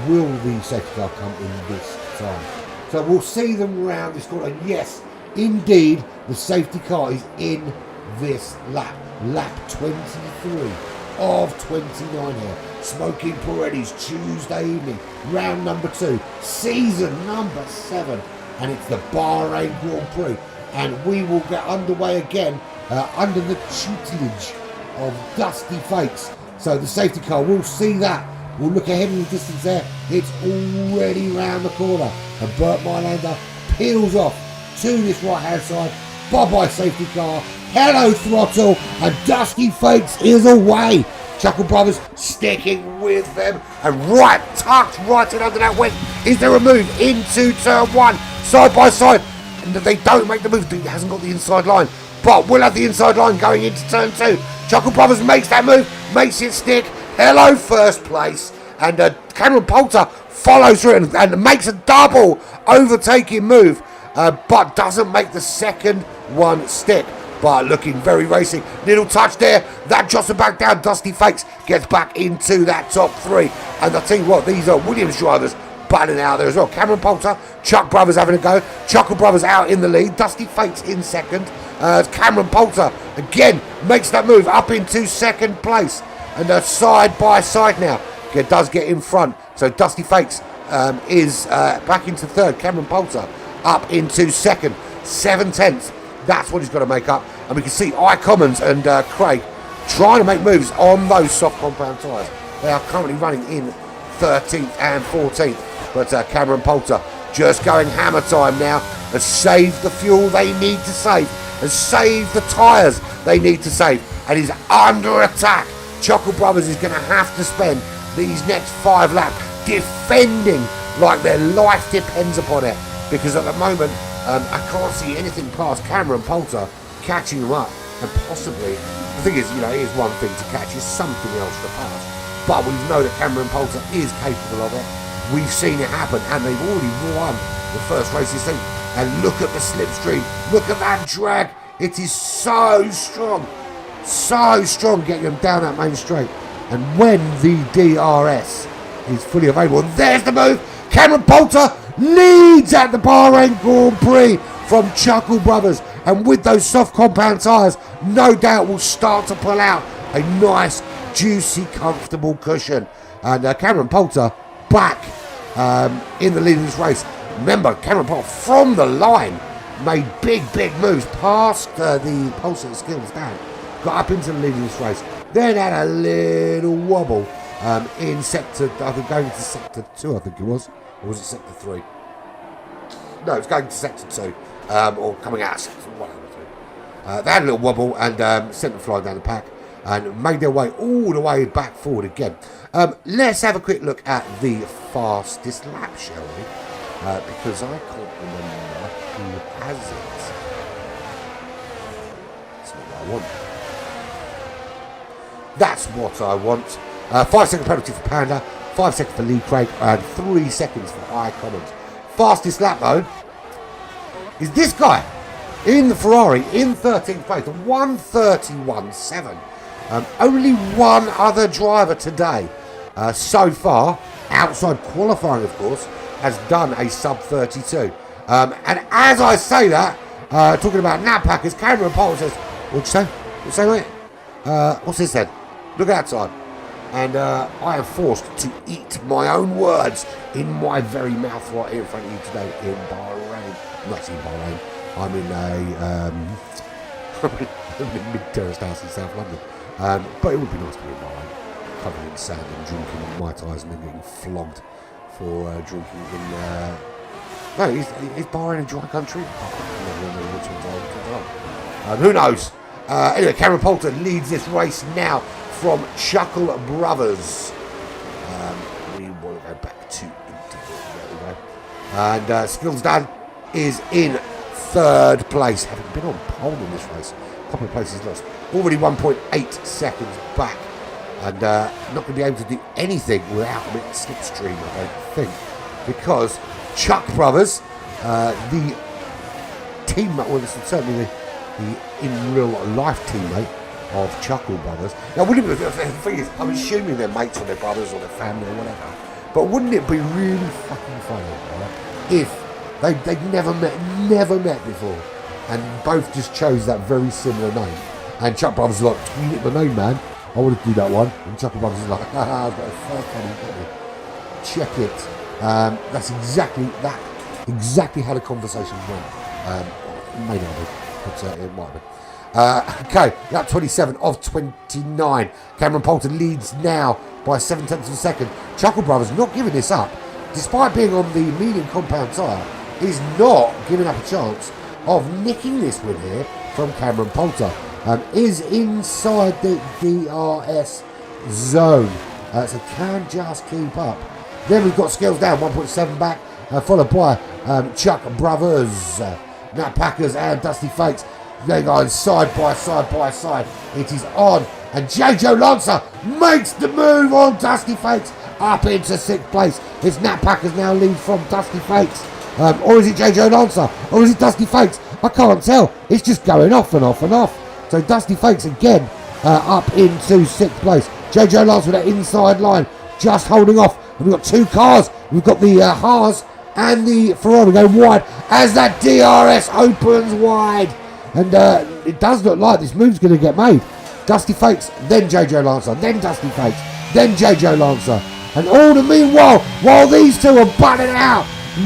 Will the safety car come in this time? So we'll see them round this corner. And yes, indeed, the safety car is in this lap. Lap 23 of 29 here. Smoking Pirellis, Tuesday evening. Round number 2. Season number 7. And it's the Bahrain Grand Prix. And we will get underway again under the tutelage of Dusty Fakes. So the safety car, we'll see that. We'll look ahead in the distance there. It's already round the corner. And Burt Mylander peels off to this right-hand side. Bye-bye safety car. Hello throttle. And Dusty Fakes is away. Chuckle Brothers sticking with them. And tucked right in under that wet is there a move into turn 1. Side by side. And they don't make the move. It hasn't got the inside line. But we'll have the inside line going into turn 2. Chuckle Brothers makes that move. Makes it stick. Hello, first place. And Cameron Poulter follows through and makes a double overtaking move, but doesn't make the second one stick. But looking very racing. Little touch there. That jostle back down. Dusty Fakes gets back into that top 3. And I tell you what, these are Williams drivers battling out there as well. Cameron Poulter, Chuck Brothers having a go. Chuckle Brothers out in the lead. Dusty Fakes in second. Cameron Poulter again makes that move up into second place. And side by side now. It does get in front. So Dusty Fakes is back into third. Cameron Poulter up into second. 7/10. That's what he's got to make up. And we can see Commons and Craig trying to make moves on those soft compound tyres. They are currently running in 13th and 14th. But Cameron Poulter just going hammer time now and save the fuel they need to save. And save the tyres they need to save. And he's under attack. Chuckle Brothers is going to have to spend these next 5 laps defending like their life depends upon it. Because at the moment, I can't see anything past Cameron Poulter catching them up. And possibly, the thing is, it is one thing to catch, it's something else to pass. But we know that Cameron Poulter is capable of it. We've seen it happen, and they've already won the first race this season. And look at the slipstream. Look at that drag. It is so strong. So strong getting them down that main straight. And when the DRS is fully available, and there's the move, Cameron Poulter leads at the Bahrain Grand Prix from Chuckle Brothers, and with those soft compound tyres, no doubt will start to pull out a nice, juicy, comfortable cushion. And Cameron Poulter back in the lead of this race. Remember, Cameron Poulter from the line made big moves past the Pulsar skills down, got up into the lead of this race, then had a little wobble in sector, I think going into sector 2, I think it was, or was it sector 3? No, it was going to sector 2, or coming out of sector 1. They had a little wobble and sent them flying down the pack and made their way all the way back forward again. Let's have a quick look at the fastest lap, shall we? Because I can't remember who has it. That's not what I want. That's what I want. 5 second penalty for Panda, 5 seconds for Lee Craig, and 3 seconds for I Commons. Fastest lap though is this guy in the Ferrari in 13th place, 1:31.7. Only one other driver today so far, outside qualifying of course, has done a sub 32. And as I say that, talking about Nat Packers, Cameron Poulter says, what'd you say? What'd you say, mate? What's this then? Look outside. And I am forced to eat my own words in my very mouth right here in front of you today in Bahrain. I'm not in Bahrain. I'm in a mid-terraced house in South London. But it would be nice to be in Bahrain, covered in sand and drinking Mai Tais and then getting flogged for drinking in... No, is Bahrain a dry country? I don't remember which one's on. Who knows? Anyway, Cameron Poulter leads this race now from Chuckle Brothers. We want to go back to interval. There we go. And Skills Dan is in 3rd place, having been on pole in this race. A couple of places lost. Already 1.8 seconds back. And not going to be able to do anything without a bit of slipstream, I don't think. Because Chuck Brothers, the teammate, well, certainly the in real life teammate of Chuckle Brothers. Now, wouldn't it be, the thing is, I'm assuming they're mates or their brothers or their family or whatever, but wouldn't it be really fucking funny, right, if they'd never met before, and both just chose that very similar name, and Chuck Brothers is like, you hit my name, man, I want to do that one, and Chuckle Brothers is like, haha, I've got a fair funny, check it. That's exactly how the conversation went. It may not be, but it might be. Okay, lap 27 of 29. Cameron Poulter leads now by 0.7 of a second. Chuckle Brothers not giving this up, despite being on the medium compound tyre, is not giving up a chance of nicking this win here from Cameron Poulter. Is inside the DRS zone, so can just keep up. Then we've got Skills down 1.7 back, followed by Chuck Brothers, Nat Packers and Dusty Fakes. They're going side by side. It is on, and JJ Lancer makes the move on Dusty Fakes up into 6th place. It's Nat Packers now lead from Dusty Fakes, or is it JJ Lancer, or is it Dusty Fakes? I can't tell. It's just going off and off and off. So Dusty Fakes again up into 6th place. JJ Lancer with that inside line, just holding off. And we've got 2 cars. We've got the Haas and the Ferrari going wide as that DRS opens wide. And it does look like this move's going to get made. Dusty Fakes, then JJ Lancer, then Dusty Fakes, then JJ Lancer. And all the meanwhile, while these two are butting it out,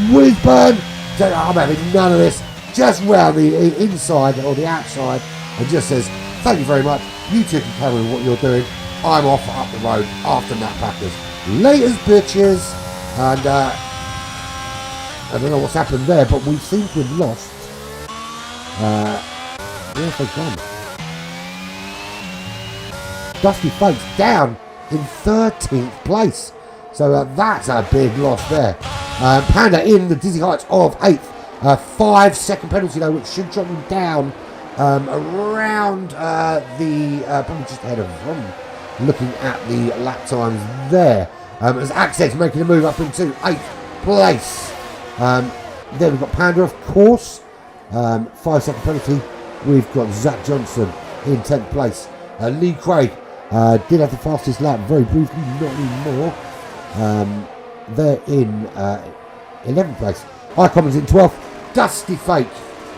Wisburn, I'm having none of this, just round the inside or the outside, and just says, thank you very much, you two can carry on what you're doing, I'm off up the road after Nat Packers. Laters, bitches. And I don't know what's happened there, but we think we've lost. Where have they gone? Dusty Fakes down in 13th place. So that's a big loss there. Panda in the dizzy heights of 8th. 5 second penalty though, which should drop him down around probably just ahead of him. Looking at the lap times there. As Access making a move up into 8th place. Then we've got Panda, of course. 5 second penalty. We've got Zach Johnson in 10th place. Lee Craig
Did have the fastest lap very briefly, not anymore. They're in 11th place. Icommons in 12th. Dusty Fake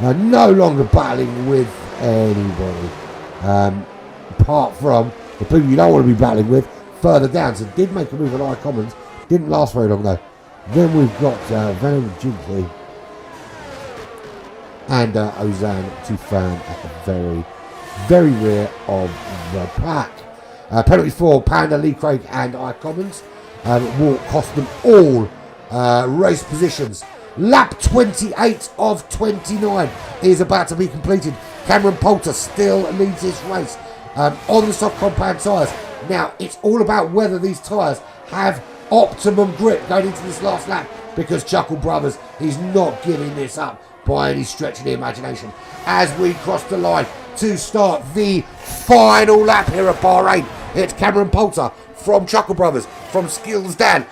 no longer battling with anybody. Apart from the people you don't want to be battling with further down. So did make a move on Icommons. Didn't last very long though. Then we've got Venom Jinky and Ozan Tufan at the very, very rear of the pack. Penalty for Panda, Lee Craig and Icommons will cost them all race positions. Lap 28 of 29 is about to be completed. Cameron Poulter still leads this race on the soft compound tyres. Now, it's all about whether these tyres have optimum grip going into this last lap, because Chuckle Brothers is not giving this up by any stretch of the imagination. As we cross the line to start the final lap here at Bahrain, it's Cameron Poulter from Chuckle Brothers, from Skills Dan,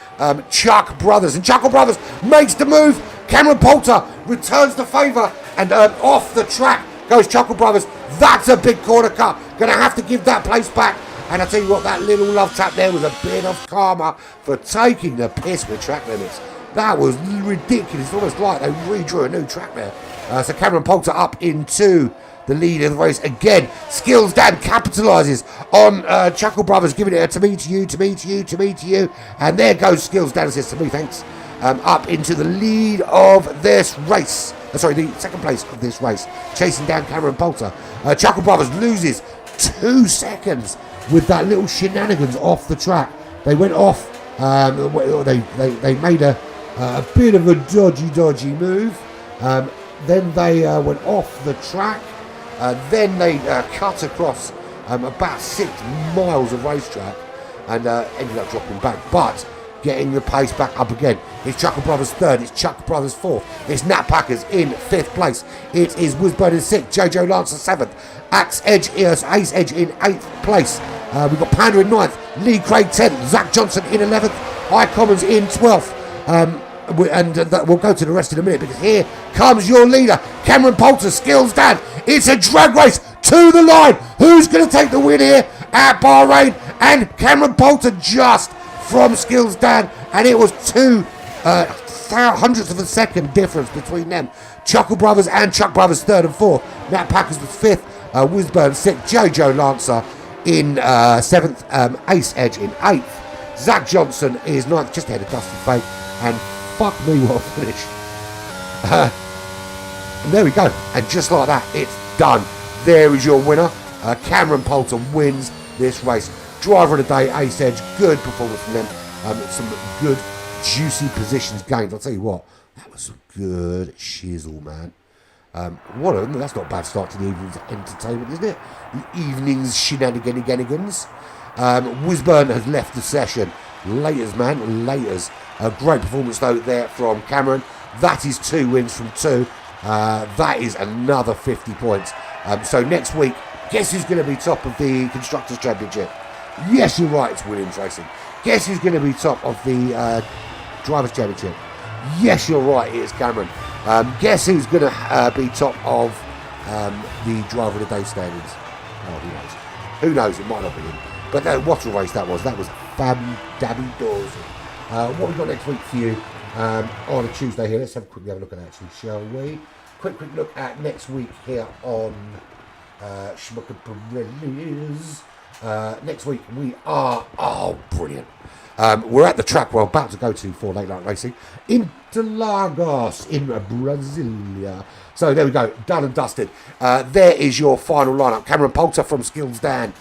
Chuck Brothers, and Chuckle Brothers makes the move. Cameron Poulter returns the favour, and off the track goes Chuckle Brothers. That's a big corner cut. Gonna have to give that place back. And I tell you what, that little love tap there was a bit of karma for taking the piss with track limits. That was ridiculous. It's almost like they redrew a new track there. So Cameron Poulter up into the lead of the race again. Skills Dan capitalises on Chuckle Brothers, giving it a to me, to you, to me, to you, to me, to you. And there goes Skills Dan, says to me, thanks. Up into the lead of this race. The second place of this race. Chasing down Cameron Poulter. Chuckle Brothers loses 2 seconds with that little shenanigans off the track. They went off. They made a bit of a dodgy move. Then they went off the track. Then they cut across about 6 miles of racetrack and ended up dropping back. But getting the pace back up again. It's Chuckle Brothers third. It's Chuck Brothers fourth. It's Nat Packers in 5th place. It is Whizbird in 6th. Jojo Lancer 7th. Ace Edge in 8th place. We've got Panda in 9th. Lee Craig 10th. Zach Johnson in 11th. Icommons in 12th. We'll go to the rest in a minute, because here comes your leader, Cameron Poulter, Skills Dan. It's a drag race to the line. Who's going to take the win here at Bahrain? And Cameron Poulter just from Skills Dan, and it was 2 hundredths of a second difference between them. Chuckle Brothers and Chuck Brothers 3rd and 4th. Nat Packers was 5th. Whizburn 6th. Jojo Lancer in 7th. Ace Edge in 8th. Zach Johnson is 9th, just ahead of Dusty Fake. And fuck me, what a finish. And there we go. And just like that, it's done. There is your winner. Cameron Poulter wins this race. Driver of the day, Ace Edge. Good performance from them. Some good, juicy positions gained. I'll tell you what, that was some good shizzle, man. That's not a bad start to the evening's entertainment, isn't it? The evening's shenanigans. Whizburn has left the session. Laters, man, laters. A great performance, though, there from Cameron. That is 2 wins from 2. That is another 50 points. So next week, guess who's going to be top of the Constructors' Championship? Yes, you're right, it's Williams Racing. Guess who's going to be top of the Drivers' Championship? Yes, you're right, it is Cameron. Guess who's going to be top of the Driver of the Day standings? Oh, who knows? Who knows? It might not be him. But what a race that was. That was fab-dabby-doors. What we got next week for you on a Tuesday here? Let's have a quick look at that, actually, shall we? Quick look at next week here on Smoking Pirellis. Next week we are, brilliant. We're at the track we're about to go to for late night racing. Interlagos in Brasilia. So there we go, done and dusted. There is your final lineup. Cameron Poulter from Skills Dan,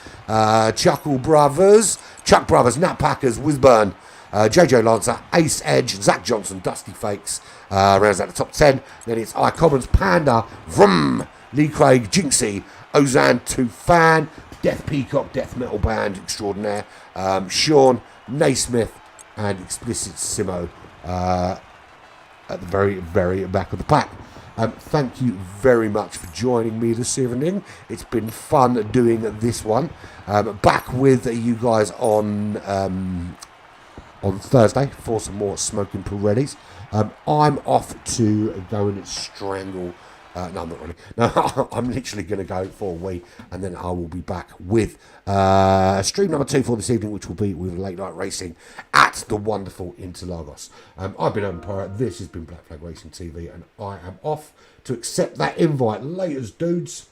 Chuckle Brothers, Chuck Brothers, Nat Packers, Whizburn, Jojo Lancer, Ace Edge, Zach Johnson, Dusty Fakes, rounds out the top 10. Then it's Icommons, Panda, Vroom, Lee Craig, Jinxie, Ozan Tufan, Death Peacock, Death Metal Band extraordinaire, Sean, Naismith, and Explicit Simo at the very, very back of the pack. Thank you very much for joining me this evening. It's been fun doing this one. Back with you guys on Thursday for some more Smoking Pirellis. I'm off to go and strangle No, I'm not really. No, I'm literally going to go for a wee, and then I will be back with stream number 2 for this evening, which will be with late night racing at the wonderful Interlagos. I've been Open Pirate. This has been Black Flag Racing TV, and I am off to accept that invite. Laters, dudes.